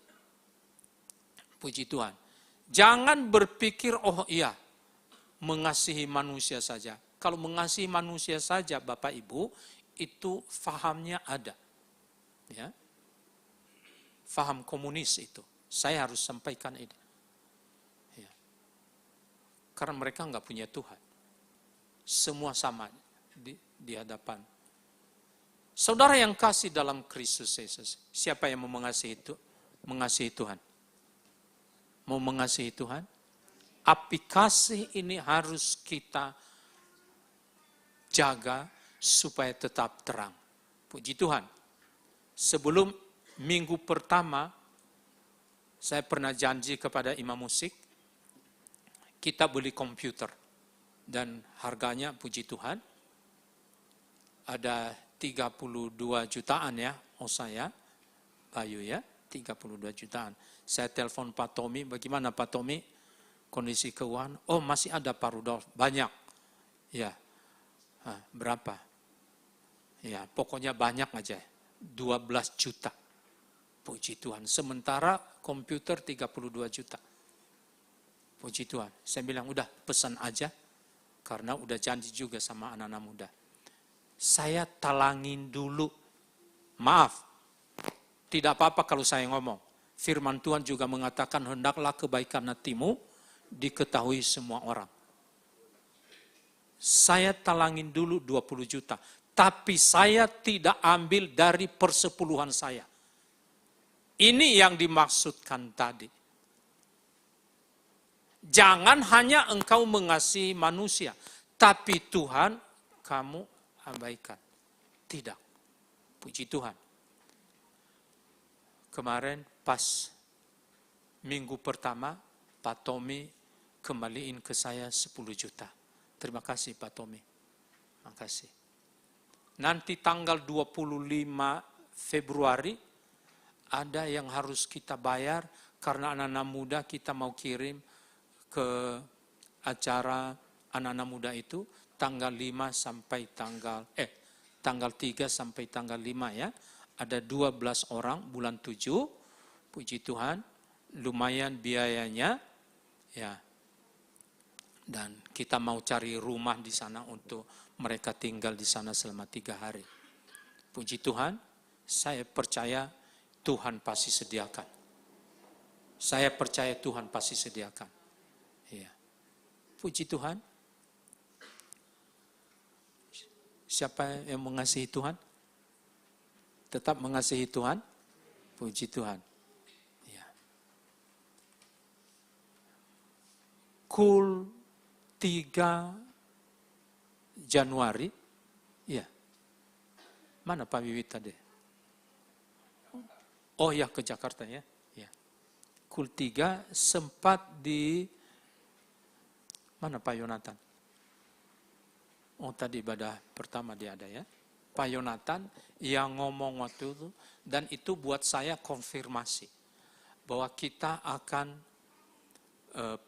Puji Tuhan. Jangan berpikir, oh iya, mengasihi manusia saja. Kalau mengasihi manusia saja, Bapak Ibu, itu fahamnya ada. Ya. Faham komunis itu. Saya harus sampaikan ini. Ya. Karena mereka nggak punya Tuhan. Semua sama di hadapan. Saudara yang kasih dalam Kristus Yesus, siapa yang mau mengasihi itu? Mengasihi Tuhan. Mau mengasihi Tuhan? Api kasih ini harus kita jaga supaya tetap terang. Puji Tuhan. Sebelum minggu pertama, saya pernah janji kepada imam musik, kita beli komputer. Dan harganya, puji Tuhan, ada 32 jutaan ya, saya, Bayu ya, 32 jutaan. Saya telepon Pak Tommy, bagaimana Pak Tommy? Kondisi keuangan, oh masih ada Pak Rudolf, banyak. Ya, berapa? Ya, pokoknya banyak aja, 12 juta. Puji Tuhan, sementara komputer 32 juta. Puji Tuhan, saya bilang udah pesan aja, karena udah janji juga sama anak-anak muda. Saya talangin dulu, maaf, tidak apa-apa kalau saya ngomong. Firman Tuhan juga mengatakan, hendaklah kebaikan hatimu diketahui semua orang. Saya talangin dulu 20 juta. Tapi saya tidak ambil dari persepuluhan saya. Ini yang dimaksudkan tadi. Jangan hanya engkau mengasihi manusia. Tapi Tuhan kamu abaikan. Tidak. Puji Tuhan. Kemarin pas minggu pertama, Pak Tommy kembaliin ke saya 10 juta. Terima kasih Pak Tommy. Terima kasih. Nanti tanggal 25 Februari ada yang harus kita bayar karena anak-anak muda kita mau kirim ke acara anak-anak muda itu tanggal 5 sampai tanggal 3 sampai tanggal 5 ya. Ada 12 orang bulan 7. Puji Tuhan, lumayan biayanya ya. Dan kita mau cari rumah di sana untuk mereka tinggal di sana selama 3 hari. Puji Tuhan, Saya percaya Tuhan pasti sediakan. Saya percaya Tuhan pasti sediakan. Iya. Puji Tuhan. Siapa yang mengasihi Tuhan? Tetap mengasihi Tuhan. Puji Tuhan. Iya. Kul 3 Januari. Iya. Mana Pak Wiwit tadi? Oh ya, ke Jakarta ya. Ya. Kul 3 sempat di mana Pak Yonatan? Oh tadi ibadah pertama dia ada ya. Pak Yonatan yang ngomong waktu itu, dan itu buat saya konfirmasi bahwa kita akan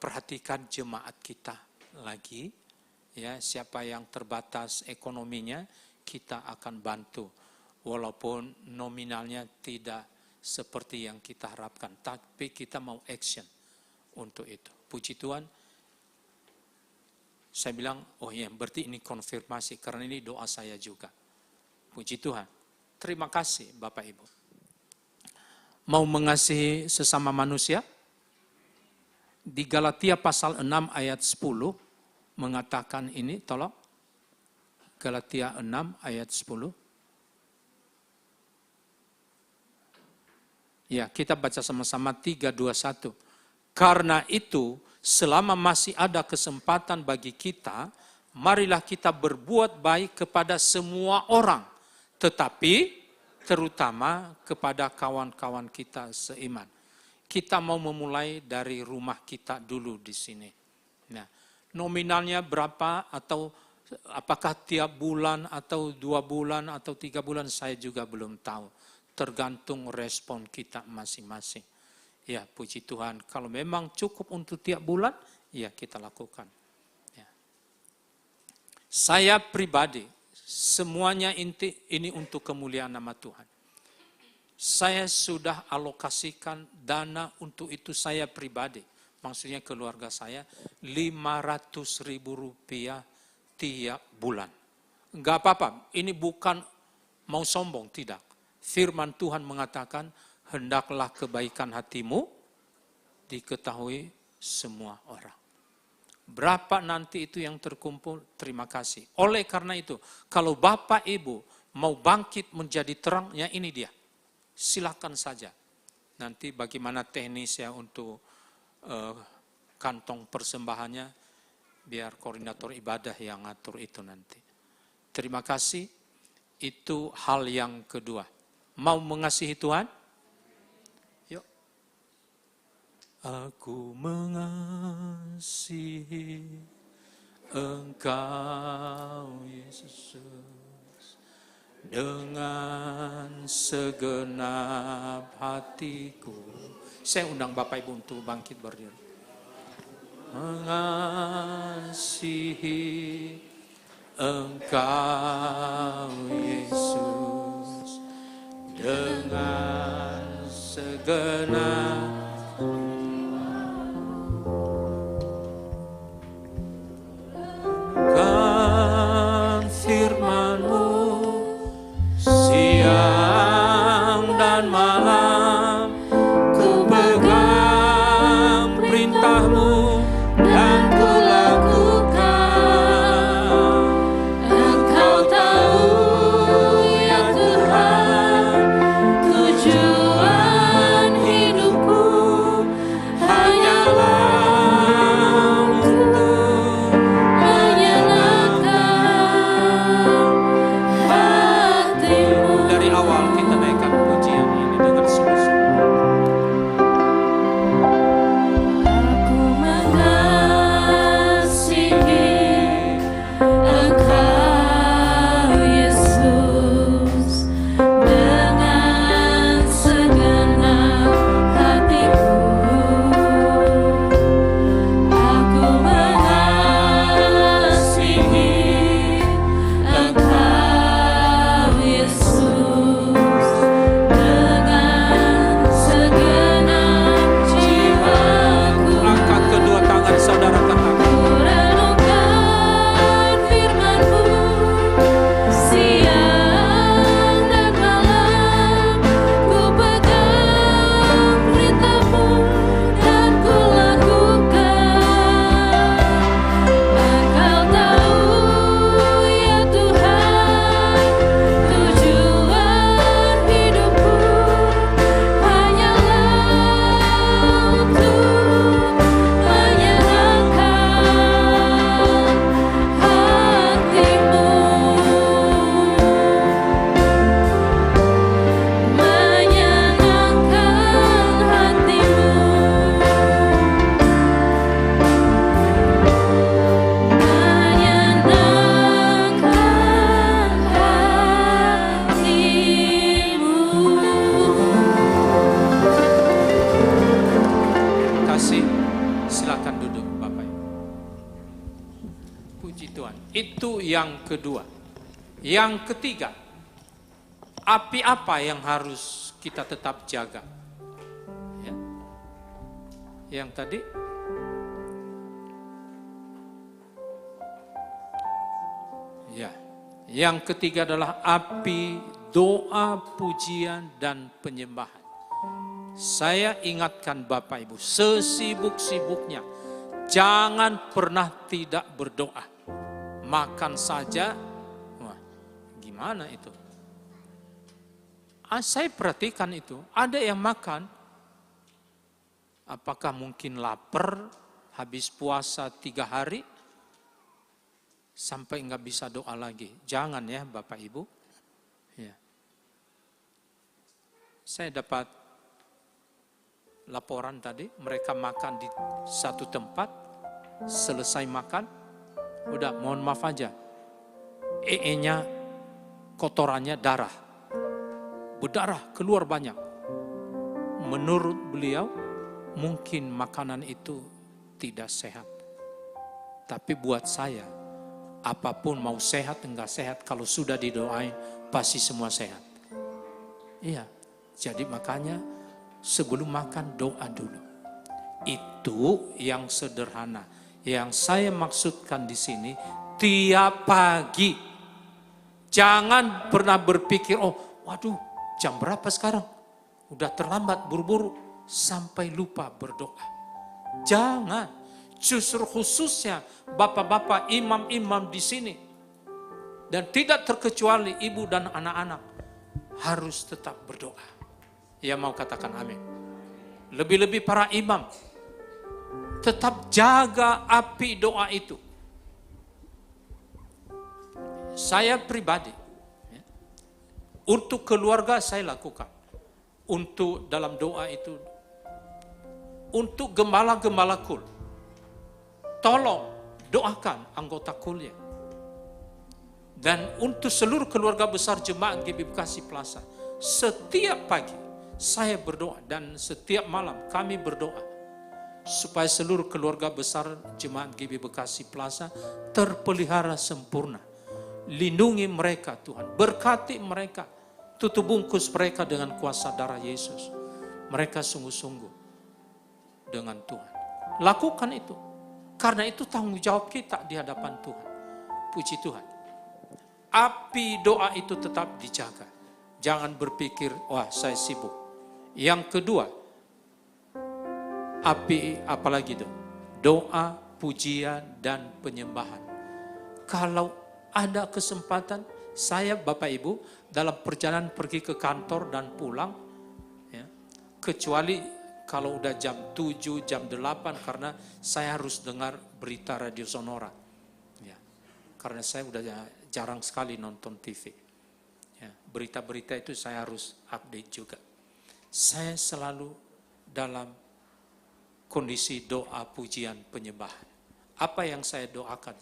perhatikan jemaat kita lagi. Ya, siapa yang terbatas ekonominya kita akan bantu. Walaupun nominalnya tidak seperti yang kita harapkan, tapi kita mau action untuk itu. Puji Tuhan. Saya bilang, oh ya, berarti ini konfirmasi karena ini doa saya juga. Puji Tuhan. Terima kasih Bapak Ibu. Mau mengasihi sesama manusia? Di Galatia pasal 6 ayat 10 mengatakan ini, tolong. Galatia 6 ayat 10. Ya, kita baca sama-sama 3, 2, 1. Karena itu, selama masih ada kesempatan bagi kita, marilah kita berbuat baik kepada semua orang, tetapi terutama kepada kawan-kawan kita seiman. Kita mau memulai dari rumah kita dulu di sini. Nah, nominalnya berapa atau apakah tiap bulan atau 2 bulan atau 3 bulan saya juga belum tahu. Tergantung respon kita masing-masing. Ya, puji Tuhan. Kalau memang cukup untuk tiap bulan, ya kita lakukan. Ya. Saya pribadi, semuanya ini untuk kemuliaan nama Tuhan. Saya sudah alokasikan dana untuk itu saya pribadi. Maksudnya keluarga saya, Rp500.000 tiap bulan. Enggak apa-apa, ini bukan mau sombong, tidak. Firman Tuhan mengatakan, hendaklah kebaikan hatimu diketahui semua orang. Berapa nanti itu yang terkumpul, terima kasih. Oleh karena itu, kalau Bapak Ibu mau bangkit menjadi terang, ya ini dia. Silakan saja. Nanti bagaimana teknisnya untuk kantong persembahannya, biar koordinator ibadah yang ngatur itu nanti. Terima kasih. Itu hal yang kedua. Mau mengasihi Tuhan? Yuk. Aku mengasihi Engkau, Yesus, dengan segenap hatiku. Saya undang Bapak Ibu untuk bangkit berdiri. Mengasihi Engkau, Yesus, dengan segenap kan firman-Mu siang dan malam, ku pegang perintah-Mu dan ku lakukan. Engkau tahu ya Tuhan, tujuan hidupku hanyalah untuk menyenangkan hati-Mu. Dari awal kita naikkan pujian ini dengan sungguh-sungguh. Itu yang kedua. Yang ketiga, api apa yang harus kita tetap jaga? Ya. Yang tadi, ya. Yang ketiga adalah api doa, pujian, dan penyembahan. Saya ingatkan Bapak Ibu, sesibuk-sibuknya, jangan pernah tidak berdoa. Makan saja, wah, gimana itu? Saya perhatikan itu, ada yang makan, apakah mungkin lapar, habis puasa 3 hari, sampai nggak bisa doa lagi. Jangan ya Bapak Ibu. Ya. Saya dapat laporan tadi, mereka makan di satu tempat, selesai makan, udah mohon maaf aja, EE-nya, kotorannya darah, berdarah, keluar banyak. Menurut beliau, mungkin makanan itu tidak sehat. Tapi buat saya, apapun mau sehat enggak sehat, kalau sudah didoain, pasti semua sehat. Iya, jadi makanya sebelum makan doa dulu. Itu yang sederhana. Yang saya maksudkan di sini, tiap pagi. Jangan pernah berpikir, oh waduh jam berapa sekarang? Udah terlambat, buru-buru. Sampai lupa berdoa. Jangan. Justru khususnya bapak-bapak imam-imam di sini. Dan tidak terkecuali ibu dan anak-anak. Harus tetap berdoa. Ya mau katakan amin. Lebih-lebih para imam. Tetap jaga api doa itu. Saya pribadi. Untuk keluarga saya lakukan. Untuk dalam doa itu. Untuk gembala-gembala kul. Tolong doakan anggota kulnya. Dan untuk seluruh keluarga besar jemaat GB Bekasi Plaza. Setiap pagi. Saya berdoa dan setiap malam kami berdoa supaya seluruh keluarga besar jemaat GB Bekasi Plaza terpelihara sempurna. Lindungi mereka Tuhan, berkati mereka, tutup bungkus mereka dengan kuasa darah Yesus. Mereka sungguh-sungguh dengan Tuhan. Lakukan itu, karena itu tanggung jawab kita di hadapan Tuhan. Puji Tuhan. Api doa itu tetap dijaga. Jangan berpikir, wah saya sibuk. Yang kedua, api apalagi itu? Doa, pujian, dan penyembahan. Kalau ada kesempatan, saya Bapak Ibu dalam perjalanan pergi ke kantor dan pulang, ya, kecuali kalau udah jam 7, jam 8, karena saya harus dengar berita Radio Sonora. Ya, karena saya udah jarang sekali nonton TV. Ya, berita-berita itu saya harus update juga. Saya selalu dalam kondisi doa, pujian, penyembahan. Apa yang saya doakan?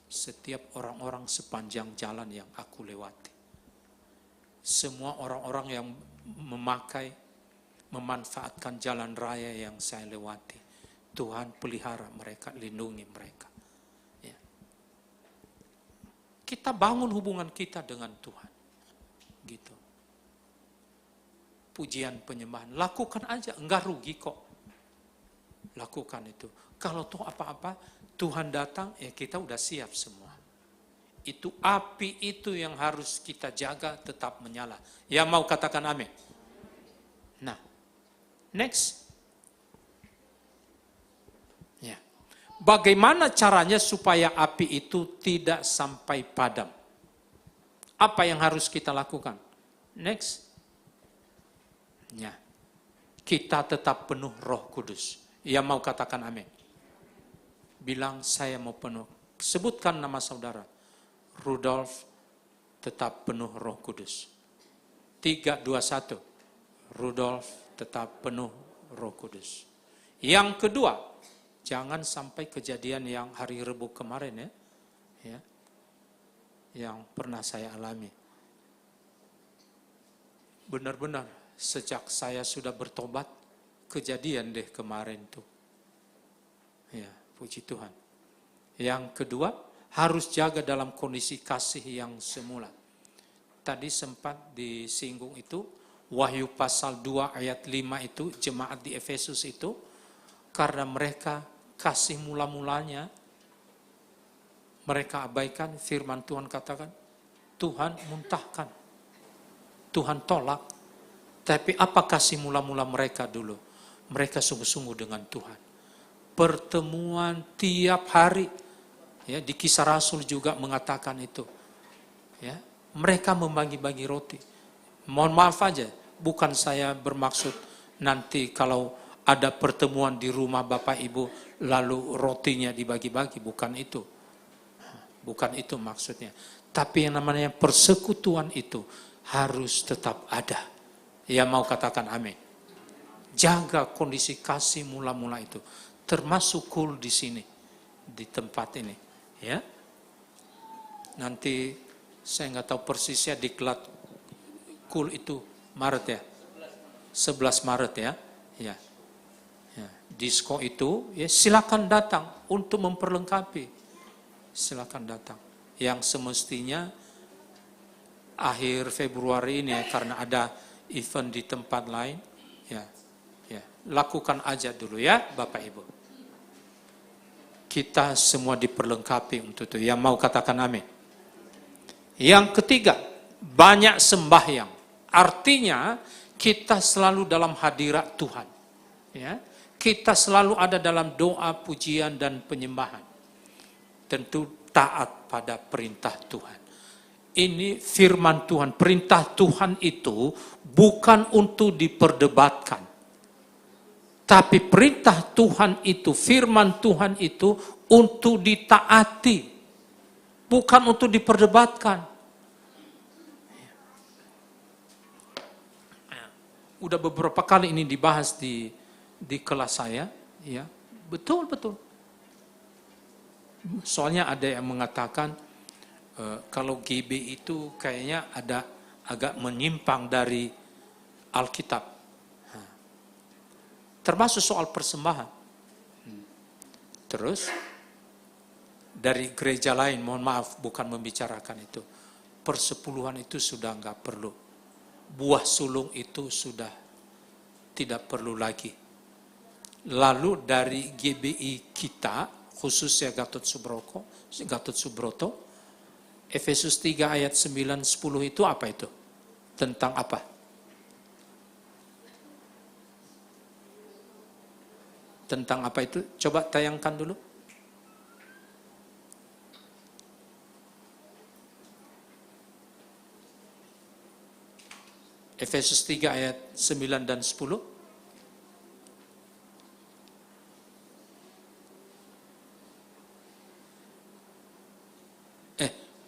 Setiap orang-orang sepanjang jalan yang aku lewati. Semua orang-orang yang memanfaatkan jalan raya yang saya lewati. Tuhan pelihara mereka, lindungi mereka. Ya. Kita bangun hubungan kita dengan Tuhan. Gitu. Pujian, penyembahan, lakukan aja, enggak rugi kok. Lakukan itu. Kalau toh apa-apa, Tuhan datang, ya kita udah siap semua. Itu api itu yang harus kita jaga tetap menyala. Ya mau katakan amin. Nah, next. Ya. Bagaimana caranya supaya api itu tidak sampai padam? Apa yang harus kita lakukan? Next. Ya. Kita tetap penuh Roh Kudus. Ya mau katakan amin. Bilang saya mau penuh. Sebutkan nama saudara. Rudolf tetap penuh Roh Kudus. 3, 2, 1. Rudolf tetap penuh Roh Kudus. Yang kedua, jangan sampai kejadian yang hari Rabu kemarin ya, yang pernah saya alami. Benar-benar sejak saya sudah bertobat, kejadian deh kemarin tuh. Ya, puji Tuhan. Yang kedua, harus jaga dalam kondisi kasih yang semula. Tadi sempat disinggung itu, Wahyu pasal 2 ayat 5 itu, jemaat di Efesus itu, karena mereka kasih mula-mulanya, mereka abaikan, firman Tuhan katakan, Tuhan muntahkan, Tuhan tolak. Tapi apa kasih mula-mula mereka dulu? Mereka sungguh-sungguh dengan Tuhan. Pertemuan tiap hari, ya, di Kisah Rasul juga mengatakan itu. Ya, mereka membagi-bagi roti. Mohon maaf aja, bukan saya bermaksud nanti kalau ada pertemuan di rumah Bapak Ibu lalu rotinya dibagi-bagi, bukan itu. Bukan itu maksudnya. Tapi yang namanya persekutuan itu harus tetap ada. Ya, mau katakan amin. Jaga kondisi kasih mula-mula itu. Termasuk kul di sini, di tempat ini. Ya, nanti saya nggak tahu persisnya diklat kul itu Maret ya, 11 Maret ya, ya, ya. Disko itu ya silakan datang untuk memperlengkapi, silakan datang. Yang semestinya akhir Februari ini ya, karena ada event di tempat lain, ya, ya lakukan aja dulu ya Bapak Ibu. Kita semua diperlengkapi untuk itu. Yang mau katakan amin. Yang ketiga, banyak sembahyang. Artinya kita selalu dalam hadirat Tuhan. Ya, kita selalu ada dalam doa, pujian dan penyembahan. Tentu taat pada perintah Tuhan. Ini firman Tuhan, perintah Tuhan itu bukan untuk diperdebatkan. Tapi perintah Tuhan itu, firman Tuhan itu untuk ditaati. Bukan untuk diperdebatkan. Udah beberapa kali ini dibahas di kelas saya. Ya, betul. Soalnya ada yang mengatakan, kalau GB itu kayaknya ada agak menyimpang dari Alkitab. Termasuk soal persembahan. Terus dari gereja lain, mohon maaf bukan membicarakan itu. Persepuluhan itu sudah enggak perlu. Buah sulung itu sudah tidak perlu lagi. Lalu dari GBI kita, khususnya Gatot Subroto, Efesus 3 ayat 9-10 itu apa itu? Tentang apa? Tentang apa itu? Coba tayangkan dulu. Efesus 3 ayat 9 dan 10.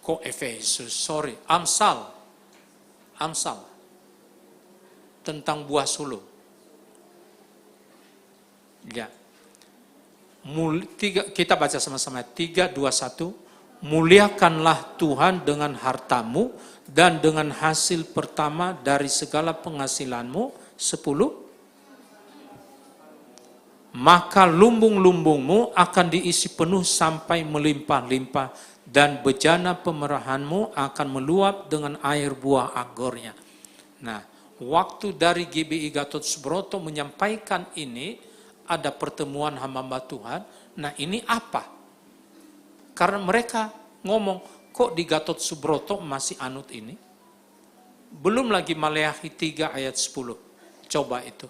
Kok Efesus? Sorry, Amsal. Tentang buah sulung. Ya. Kita baca sama-sama 3, 2, 1. Muliakanlah Tuhan dengan hartamu dan dengan hasil pertama dari segala penghasilanmu. 10. Maka lumbung-lumbungmu akan diisi penuh sampai melimpah-limpah dan bejana pemerahanmu akan meluap dengan air buah anggurnya. Nah, waktu dari GBI Gatot Subroto menyampaikan ini, ada pertemuan hamba Tuhan. Nah, ini apa? Karena mereka ngomong, kok di Gatot Subroto masih anut ini? Belum lagi Maleakhi 3 ayat 10. Coba itu.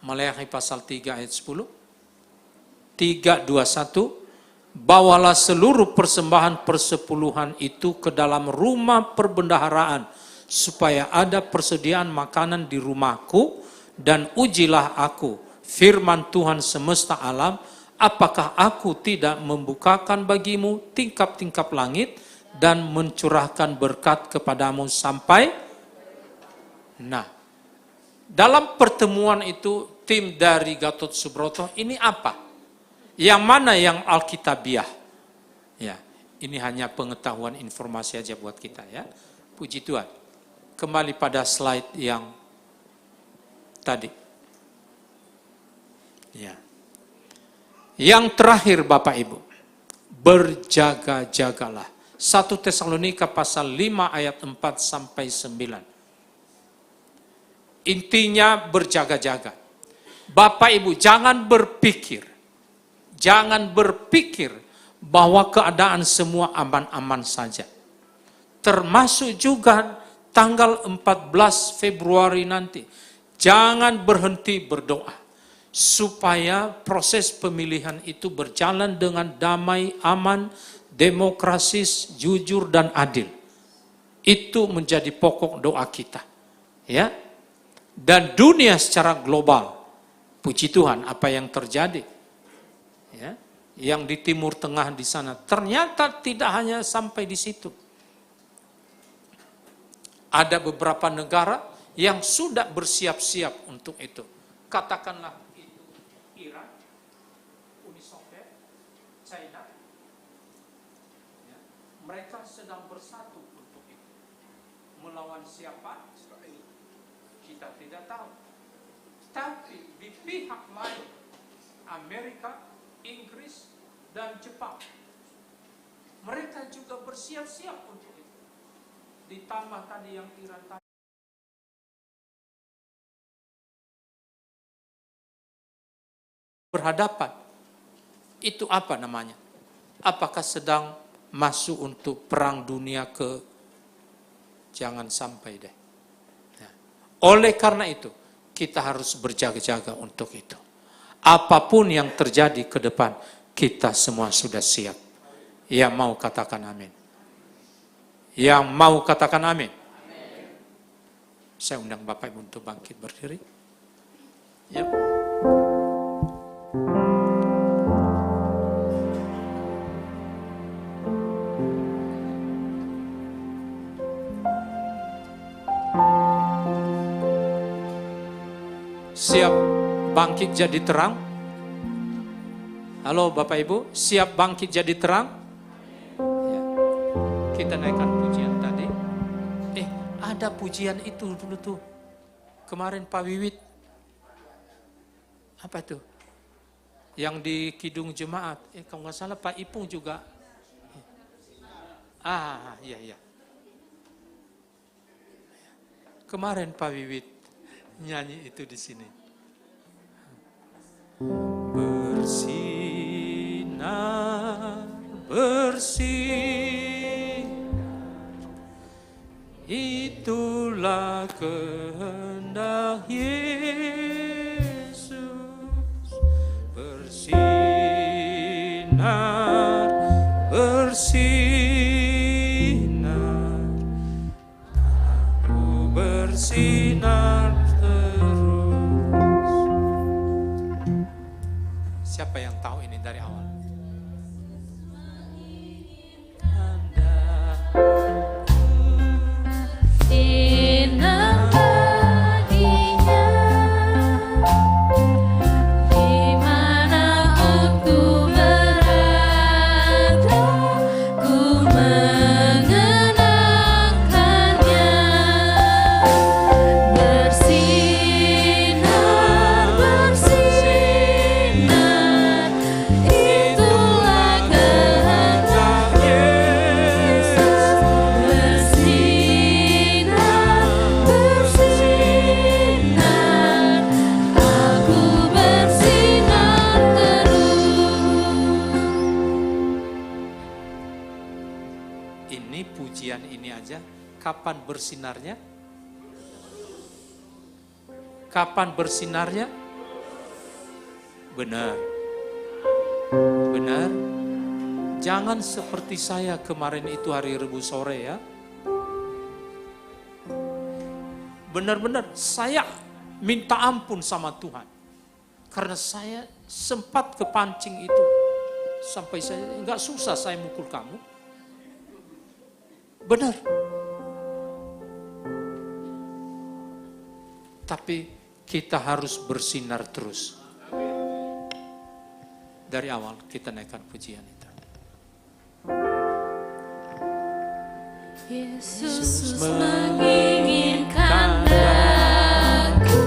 Maleakhi pasal 3 ayat 10. 3, 2, 1. Bawalah seluruh persembahan persepuluhan itu ke dalam rumah perbendaharaan, supaya ada persediaan makanan di rumahku, dan ujilah aku, firman Tuhan semesta alam, apakah aku tidak membukakan bagimu tingkap-tingkap langit dan mencurahkan berkat kepadamu sampai. Nah, dalam pertemuan itu tim dari Gatot Subroto ini apa? Yang mana yang Alkitabiah? Ya, ini hanya pengetahuan informasi aja buat kita ya. Puji Tuhan. Kembali pada slide yang tadi. Ya. Yang terakhir Bapak Ibu, berjaga-jagalah. 1 Tesalonika pasal 5 ayat 4 sampai 9. Intinya berjaga-jaga. Bapak Ibu jangan berpikir bahwa keadaan semua aman-aman saja. Termasuk juga tanggal 14 Februari nanti. Jangan berhenti berdoa supaya proses pemilihan itu berjalan dengan damai, aman, demokrasis, jujur dan adil. Itu menjadi pokok doa kita. Ya. Dan dunia secara global, puji Tuhan apa yang terjadi. Ya. Yang di Timur Tengah di sana ternyata tidak hanya sampai di situ. Ada beberapa negara yang sudah bersiap-siap untuk itu. Katakanlah itu Iran, Uni Soviet, China. Ya, mereka sedang bersatu untuk itu. Melawan siapa? Kita tidak tahu. Tapi di pihak lain, Amerika, Inggris, dan Jepang, mereka juga bersiap-siap untuk itu. Ditambah tadi yang Iran tadi. Berhadapan. Itu apa namanya? Apakah sedang masuk untuk perang dunia ke? Jangan sampai deh. Nah, oleh karena itu, kita harus berjaga-jaga untuk itu. Apapun yang terjadi ke depan, kita semua sudah siap. Yang mau katakan amin. Yang mau katakan amin. Saya undang Bapak Ibu untuk bangkit berdiri. Ya. Siap bangkit jadi terang? Halo Bapak Ibu, siap bangkit jadi terang? Ya. Kita naikkan pujian tadi. Ada pujian itu dulu tuh. Kemarin Pak Wiwit. Apa itu? Yang di Kidung Jemaat. Kalau nggak salah Pak Ipung juga. Iya. Kemarin Pak Wiwit nyanyi itu di sini. Bersinar, itulah kehendak Yesus. Bersinar, aku bersinar terus. Siapa yang tahu ini dari awal? Kapan bersinarnya? Kapan bersinarnya? Benar. Benar. Jangan seperti saya kemarin itu hari Rabu sore ya. Benar-benar saya minta ampun sama Tuhan. Karena saya sempat kepancing itu. Sampai saya, enggak susah saya mukul kamu. Benar. Tapi kita harus bersinar terus. Dari awal kita naikkan pujian itu. Yesus menginginkan aku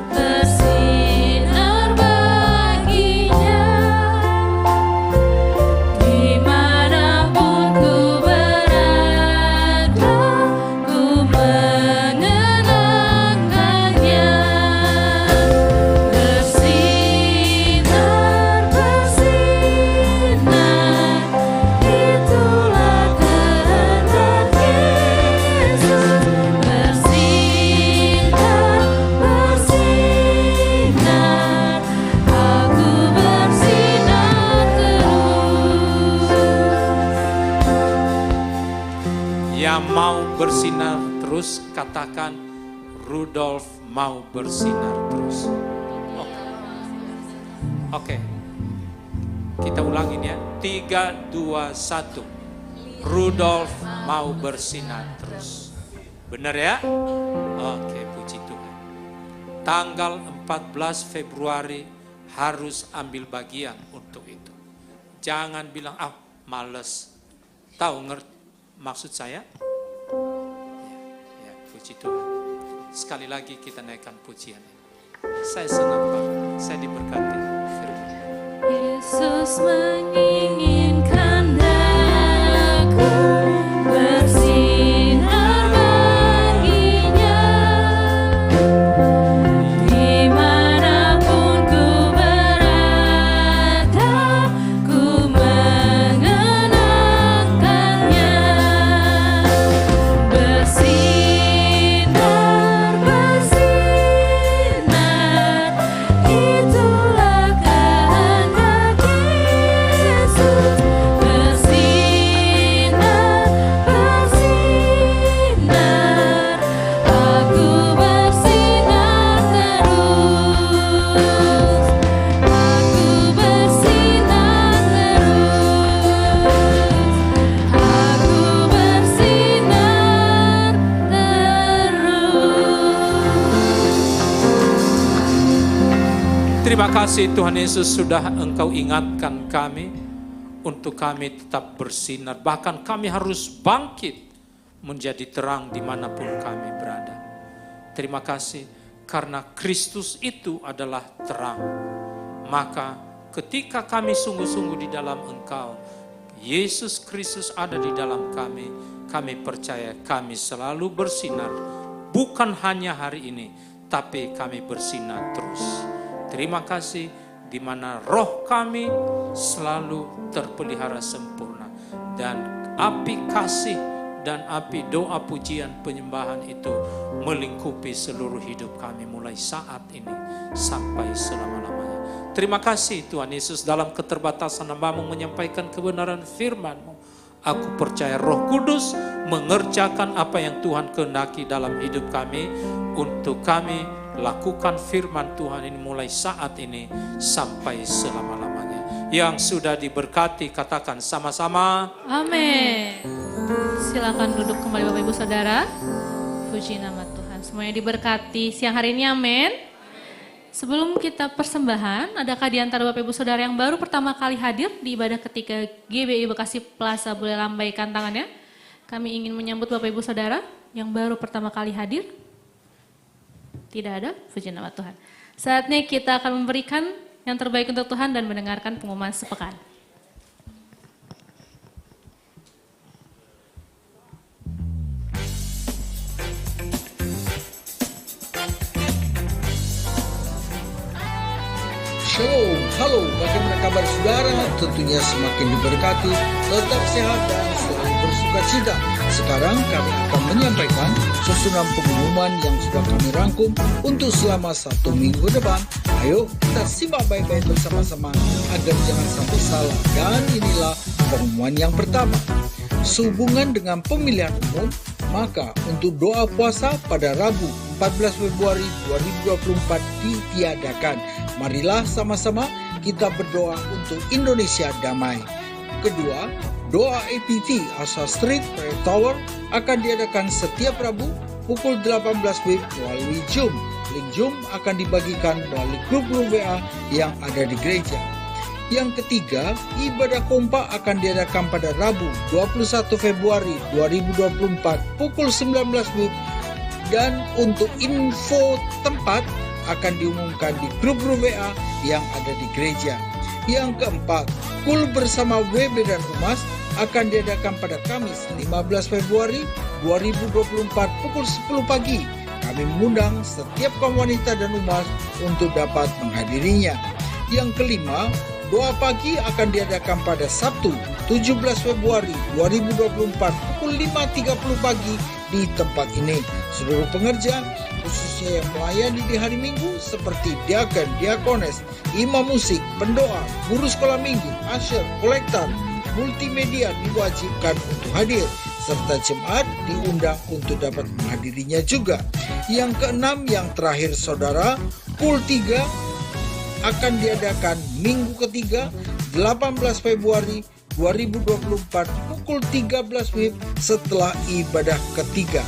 bersinar baginya. Yang mau bersinar terus, katakan Rudolf mau bersinar terus. Oke. Kita ulangin ya. 3, 2, 1. Rudolf mau bersinar terus. Benar ya? Oke, puji Tuhan. Tanggal 14 Februari harus ambil bagian untuk itu. Jangan bilang, males. Tahu ngerti maksud saya? Ya, puji Tuhan. Sekali lagi kita naikkan pujian ini. Saya senang banget, saya diberkati firman. Yesus menginginkan daku bersinar baginya, dimanapun ku berada, ku mengenangkannya. Bersinar, bersinar, itulah kehendak Yesus. Bersinar, bersinar, aku bersinar terus. Aku bersinar terus. Aku bersinar terus. Terima kasih Tuhan Yesus sudah Engkau ingatkan kami untuk kami tetap bersinar. Bahkan kami harus bangkit menjadi terang dimanapun kami berada. Terima kasih karena Kristus itu adalah terang. Maka ketika kami sungguh-sungguh di dalam Engkau, Yesus Kristus ada di dalam kami percaya kami selalu bersinar. Bukan hanya hari ini, tapi kami bersinar terus. Terima kasih di mana roh kami selalu terpelihara sempurna. Dan api kasih dan api doa pujian penyembahan itu melingkupi seluruh hidup kami mulai saat ini sampai selama-lamanya. Terima kasih Tuhan Yesus, dalam keterbatasan Hamba-Mu menyampaikan kebenaran firman-Mu. Aku percaya Roh Kudus mengerjakan apa yang Tuhan kehendaki dalam hidup kami untuk kami lakukan firman Tuhan ini mulai saat ini sampai selama-lamanya. Yang sudah diberkati katakan sama-sama. Amin. Silakan duduk kembali Bapak Ibu Saudara. Puji nama Tuhan. Semuanya diberkati siang hari ini, amin. Sebelum kita persembahan, adakah di antara Bapak Ibu Saudara yang baru pertama kali hadir di ibadah ketika GBI Bekasi Plaza, boleh lambaikan tangannya. Kami ingin menyambut Bapak Ibu Saudara yang baru pertama kali hadir. Tidak ada, puji nama Tuhan. Saatnya kita akan memberikan yang terbaik untuk Tuhan dan mendengarkan pengumuman sepekan. Shalom, halo, bagaimana kabar saudara? Tentunya semakin diberkati, tetap sehat dan selalu bersuka cita. Sekarang kami akan menyampaikan susunan pengumuman yang sudah kami rangkum untuk selama 1 minggu depan. Ayo kita simak baik-baik bersama-sama agar jangan sampai salah. Dan inilah pengumuman yang pertama. Sehubungan dengan pemilihan umum, maka untuk doa puasa pada Rabu 14 Februari 2024 ditiadakan. Marilah sama-sama kita berdoa untuk Indonesia damai. Kedua, doa APT Asa Street Prayer Tower akan diadakan setiap Rabu pukul 18 WIB melalui Zoom. Link Zoom akan dibagikan melalui grup WA yang ada di gereja. Yang ketiga, ibadah kompak akan diadakan pada Rabu 21 Februari 2024 pukul 19 WIB. Dan untuk info tempat akan diumumkan di grup WA yang ada di gereja. Yang keempat, Kul bersama WB dan Humas akan diadakan pada Kamis 15 Februari 2024 pukul 10 pagi. Kami mengundang setiap kaum wanita dan Humas untuk dapat menghadirinya. Yang kelima, doa pagi akan diadakan pada Sabtu 17 Februari 2024 pukul 5.30 pagi di tempat ini. Seluruh pengerja, khususnya yang melayani di hari Minggu seperti diaken, diakones, imam musik, pendoa, guru sekolah minggu, usher, kolektor, multimedia diwajibkan untuk hadir. serta jemaat diundang untuk dapat menghadirinya juga. Yang keenam, yang terakhir saudara, PUL 3 akan diadakan minggu ketiga 18 Februari 2024 pukul 13 WIB setelah ibadah ketiga.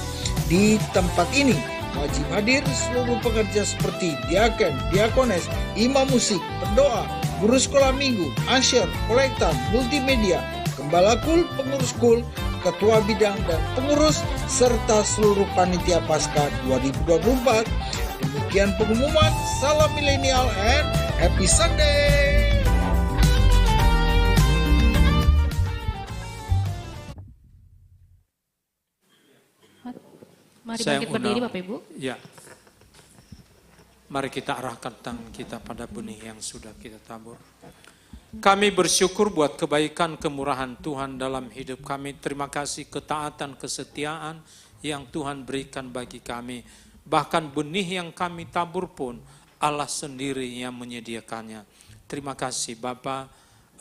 Di tempat ini wajib hadir seluruh pekerja seperti diaken, diakones, imam musik, pendoa, guru sekolah minggu, asyir, kolektan, multimedia, gembala kul, pengurus kul, ketua bidang dan pengurus, serta seluruh panitia Paskah 2024. Demikian pengumuman. Salam milenial and happy Sunday. Mari Saya bangkit berdiri undang. Bapak Ibu. Ya. Mari kita arahkan tangan kita pada benih yang sudah kita tabur. Kami bersyukur buat kebaikan kemurahan Tuhan dalam hidup kami. Terima kasih ketaatan, kesetiaan yang Tuhan berikan bagi kami. Bahkan benih yang kami tabur pun Allah sendiri yang menyediakannya. Terima kasih Bapa,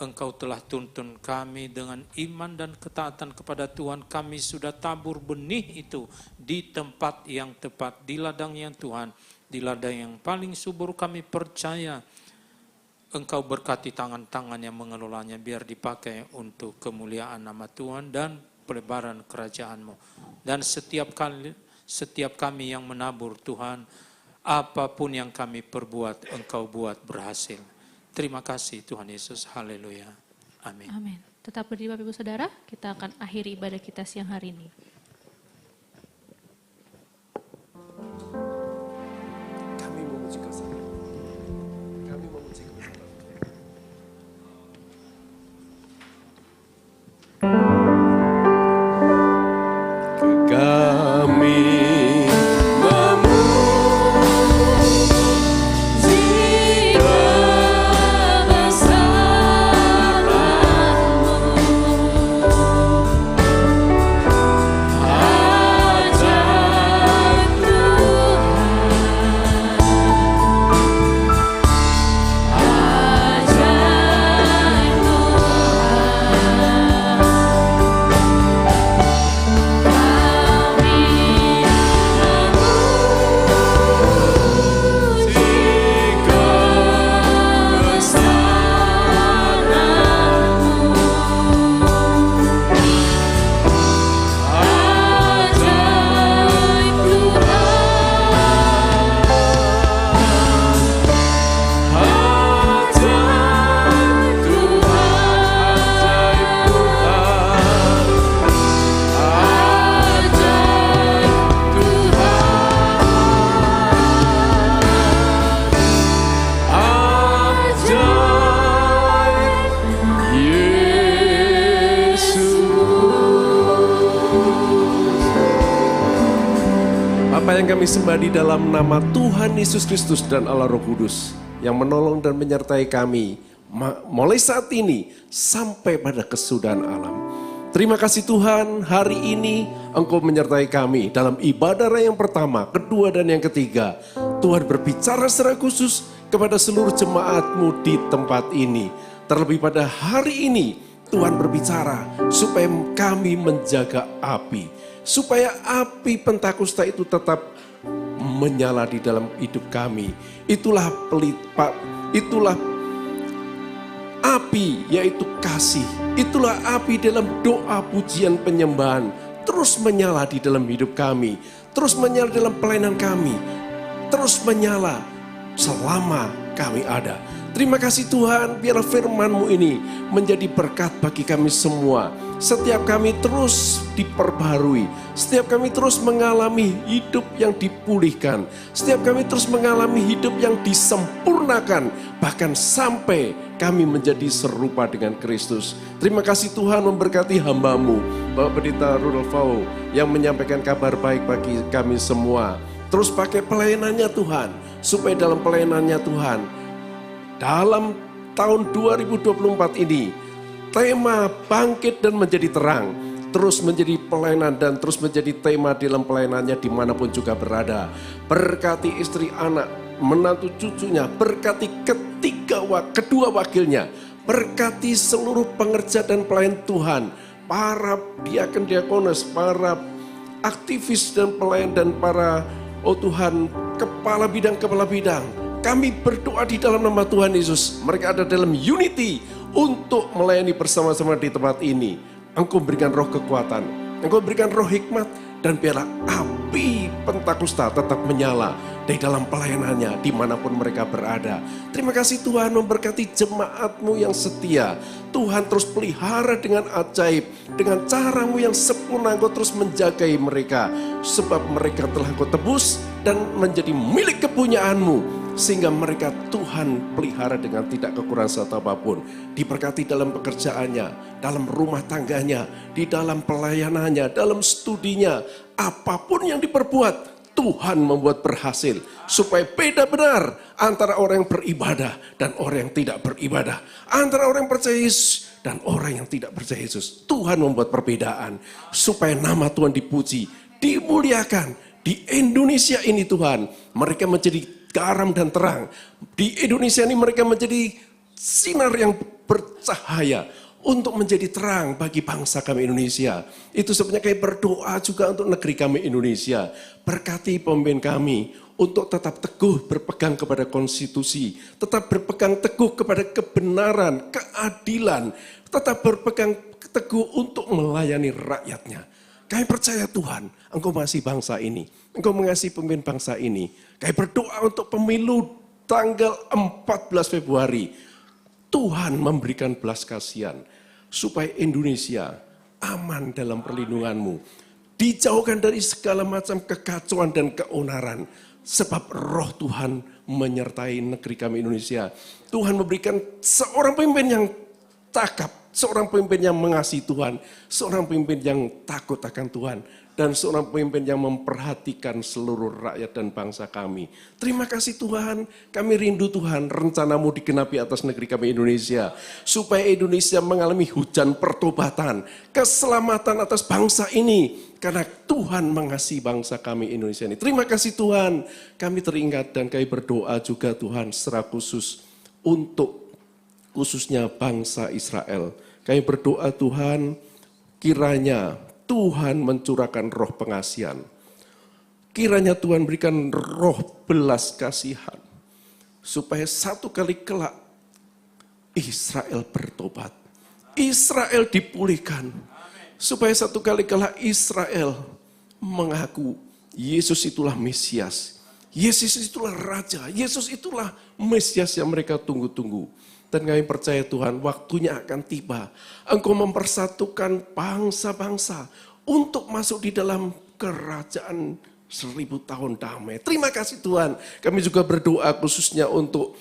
Engkau telah tuntun kami dengan iman dan ketaatan kepada Tuhan. Kami sudah tabur benih itu di tempat yang tepat, di ladang yang Tuhan, di ladang yang paling subur. Kami percaya Engkau berkati tangan-tangan yang mengelolanya, biar dipakai untuk kemuliaan nama Tuhan dan pelebaran kerajaan-Mu. Dan setiap kami yang menabur Tuhan, apapun yang kami perbuat, Engkau buat berhasil. Terima kasih Tuhan Yesus, haleluya, amin. Amin. Tetap berdiri Bapak Ibu Saudara, kita akan akhiri ibadah kita siang hari ini. Kami memuji Kau, kami memuji Kau. Kami kami sembah di dalam nama Tuhan Yesus Kristus dan Allah Roh Kudus yang menolong dan menyertai kami mulai saat ini sampai pada kesudahan alam. Terima kasih Tuhan, hari ini Engkau menyertai kami dalam ibadah yang pertama, kedua dan yang ketiga. Tuhan berbicara secara khusus kepada seluruh jemaat-Mu di tempat ini. Terlebih pada hari ini Tuhan berbicara supaya kami menjaga api. Supaya api Pentakosta itu tetap menyala di dalam hidup kami. Itulah api, yaitu kasih. Itulah api dalam doa, pujian, penyembahan. Terus menyala di dalam hidup kami. Terus menyala dalam pelayanan kami. Terus menyala selama kami ada. Terima kasih Tuhan, biarlah firman-Mu ini menjadi berkat bagi kami semua. Setiap kami terus diperbaharui, setiap kami terus mengalami hidup yang dipulihkan, setiap kami terus mengalami hidup yang disempurnakan, bahkan sampai kami menjadi serupa dengan Kristus. Terima kasih Tuhan memberkati hamba-Mu, Bapak Pendeta Rudolf Fau, yang menyampaikan kabar baik bagi kami semua. Terus pakai pelayanannya Tuhan, supaya dalam pelayanannya Tuhan, dalam tahun 2024 ini, tema bangkit dan menjadi terang, terus menjadi pelayanan dan terus menjadi tema dalam pelayanannya dimanapun juga berada. Berkati istri, anak, menantu, cucunya, berkati kedua wakilnya, berkati seluruh pengerja dan pelayan Tuhan, para diaken diakones, para aktivis dan pelayan dan para Tuhan kepala bidang. Kami berdoa di dalam nama Tuhan Yesus. Mereka ada dalam unity untuk melayani bersama-sama di tempat ini. Engkau berikan roh kekuatan, Engkau berikan roh hikmat, dan biarlah api Pentakosta tetap menyala di dalam pelayanannya dimanapun mereka berada. Terima kasih Tuhan, memberkati jemaat-Mu yang setia. Tuhan terus pelihara dengan ajaib, dengan cara-Mu yang sempurna. Engkau terus menjagai mereka, sebab mereka telah Engkau tebus dan menjadi milik kepunyaan-Mu. Sehingga mereka Tuhan pelihara dengan tidak kekurangan satu apapun. Diberkati dalam pekerjaannya, dalam rumah tangganya, di dalam pelayanannya, dalam studinya. Apapun yang diperbuat, Tuhan membuat berhasil. Supaya beda benar antara orang yang beribadah dan orang yang tidak beribadah. Antara orang yang percaya Yesus dan orang yang tidak percaya Yesus. Tuhan membuat perbedaan. Supaya nama Tuhan dipuji, dimuliakan. Di Indonesia ini Tuhan, mereka menjadi garam dan terang. Di Indonesia ini mereka menjadi sinar yang bercahaya untuk menjadi terang bagi bangsa kami Indonesia. Itu sebabnya kami berdoa juga untuk negeri kami Indonesia. Berkati pemimpin kami untuk tetap teguh berpegang kepada konstitusi, tetap berpegang teguh kepada kebenaran, keadilan, tetap berpegang teguh untuk melayani rakyatnya. Kami percaya Tuhan, Engkau mengasihi bangsa ini. Engkau mengasihi pemimpin bangsa ini. Kami berdoa untuk pemilu tanggal 14 Februari. Tuhan memberikan belas kasihan. Supaya Indonesia aman dalam perlindungan-Mu. Dijauhkan dari segala macam kekacauan dan keonaran. Sebab roh Tuhan menyertai negeri kami Indonesia. Tuhan memberikan seorang pemimpin yang cakap. Seorang pemimpin yang mengasihi Tuhan, seorang pemimpin yang takut akan Tuhan, dan seorang pemimpin yang memperhatikan seluruh rakyat dan bangsa kami. Terima kasih Tuhan, kami rindu Tuhan, rencana-Mu digenapi atas negeri kami Indonesia. Supaya Indonesia mengalami hujan pertobatan, keselamatan atas bangsa ini. Karena Tuhan mengasihi bangsa kami Indonesia ini. Terima kasih Tuhan, kami teringat dan kami berdoa juga Tuhan secara khusus untuk khususnya bangsa Israel. Kami berdoa Tuhan, kiranya Tuhan mencurahkan roh pengasihan. Kiranya Tuhan berikan roh belas kasihan. Supaya satu kali kelak Israel bertobat. Israel dipulihkan. Supaya satu kali kelak Israel mengaku Yesus itulah Mesias. Yesus itulah Raja. Yesus itulah Mesias yang mereka tunggu-tunggu. Dan kami percaya Tuhan, waktunya akan tiba. Engkau mempersatukan bangsa-bangsa untuk masuk di dalam kerajaan 1000 tahun damai. Terima kasih Tuhan. Kami juga berdoa khususnya untuk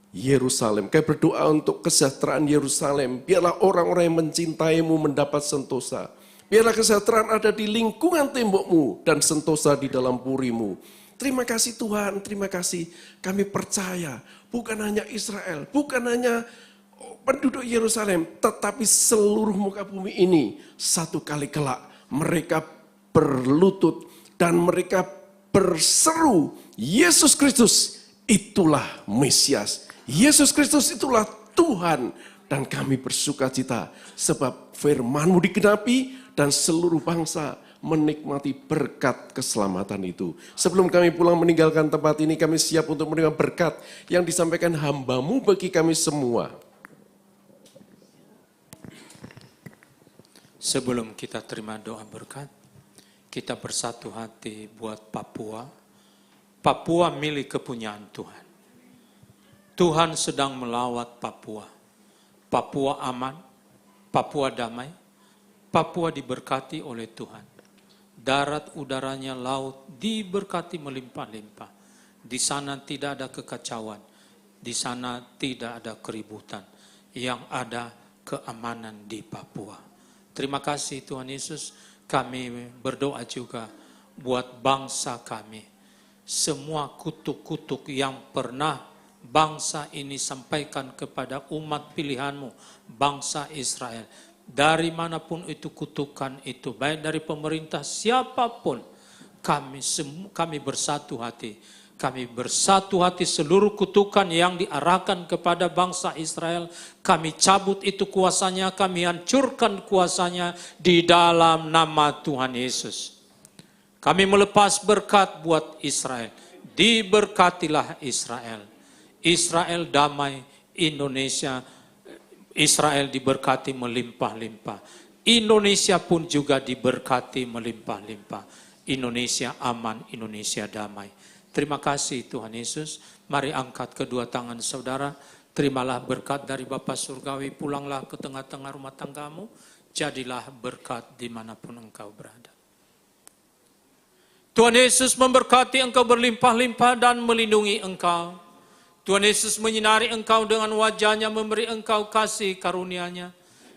Yerusalem. Kami berdoa untuk kesejahteraan Yerusalem. Biarlah orang-orang yang mencintai-Mu mendapat sentosa. Biarlah kesejahteraan ada di lingkungan tembok-Mu dan sentosa di dalam puri-Mu. Terima kasih Tuhan, terima kasih. Kami percaya bukan hanya Israel, bukan hanya penduduk Yerusalem, tetapi seluruh muka bumi ini satu kali kelak mereka berlutut dan mereka berseru, Yesus Kristus itulah Mesias. Yesus Kristus itulah Tuhan. Dan kami bersukacita sebab firman-Mu digenapi dan seluruh bangsa menikmati berkat keselamatan itu. Sebelum kami pulang meninggalkan tempat ini, kami siap untuk menerima berkat yang disampaikan hamba-Mu bagi kami semua. Sebelum kita terima doa berkat, kita bersatu hati buat Papua. Papua milik kepunyaan Tuhan. Tuhan sedang melawat Papua. Papua aman, Papua damai, Papua diberkati oleh Tuhan. Darat, udaranya, laut diberkati melimpah-limpah. Di sana tidak ada kekacauan, di sana tidak ada keributan. Yang ada keamanan di Papua. Terima kasih Tuhan Yesus, kami berdoa juga buat bangsa kami. Semua kutuk-kutuk yang pernah bangsa ini sampaikan kepada umat pilihan-Mu, bangsa Israel. Dari manapun itu kutukan itu, baik dari pemerintah siapapun, kami bersatu hati. Kami bersatu hati seluruh kutukan yang diarahkan kepada bangsa Israel. Kami cabut itu kuasanya, kami hancurkan kuasanya di dalam nama Tuhan Yesus. Kami melepas berkat buat Israel. Diberkatilah Israel. Israel damai, Indonesia, Israel diberkati melimpah-limpah. Indonesia pun juga diberkati melimpah-limpah. Indonesia aman, Indonesia damai. Terima kasih Tuhan Yesus. Mari angkat kedua tangan saudara. Terimalah berkat dari Bapa Surgawi. Pulanglah ke tengah-tengah rumah tanggamu. Jadilah berkat dimanapun engkau berada. Tuhan Yesus memberkati engkau berlimpah-limpah dan melindungi engkau. Tuhan Yesus menyinari engkau dengan wajahnya, memberi engkau kasih karunia-Nya.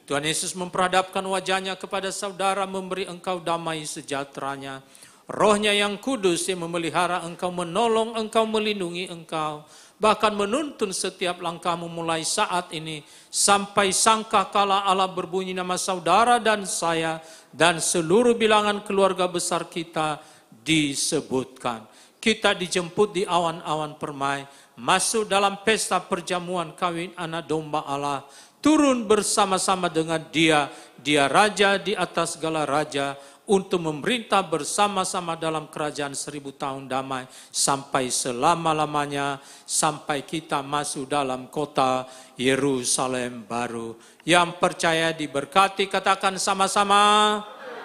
Tuhan Yesus memperhadapkan wajahnya kepada saudara, memberi engkau damai sejahtera-Nya. Roh-Nya yang kudus yang memelihara engkau, menolong engkau, melindungi engkau. Bahkan menuntun setiap langkahmu mulai saat ini. Sampai sangkakala Allah berbunyi nama saudara dan saya. Dan seluruh bilangan keluarga besar kita disebutkan. Kita dijemput di awan-awan permai. Masuk dalam pesta perjamuan kawin anak domba Allah. Turun bersama-sama dengan Dia. Dia Raja di atas segala raja. Untuk memerintah bersama-sama dalam kerajaan 1000 tahun damai sampai selama-lamanya, sampai kita masuk dalam kota Yerusalem baru. Yang percaya diberkati, katakan sama-sama.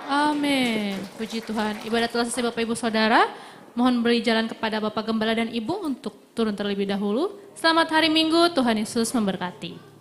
Amin. Puji Tuhan. Ibadat telah selesai Bapak Ibu Saudara. Mohon beri jalan kepada Bapak Gembala dan Ibu untuk turun terlebih dahulu. Selamat hari Minggu, Tuhan Yesus memberkati.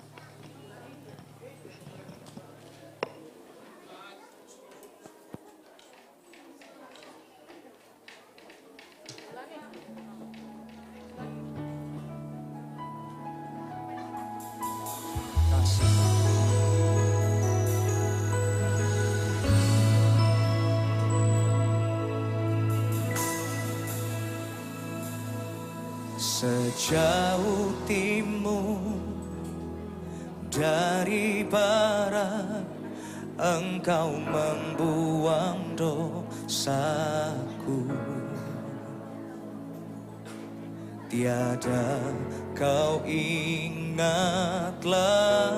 Sejauh timur dari barat, Engkau membuang dosaku. Tiada kau ingat lagi.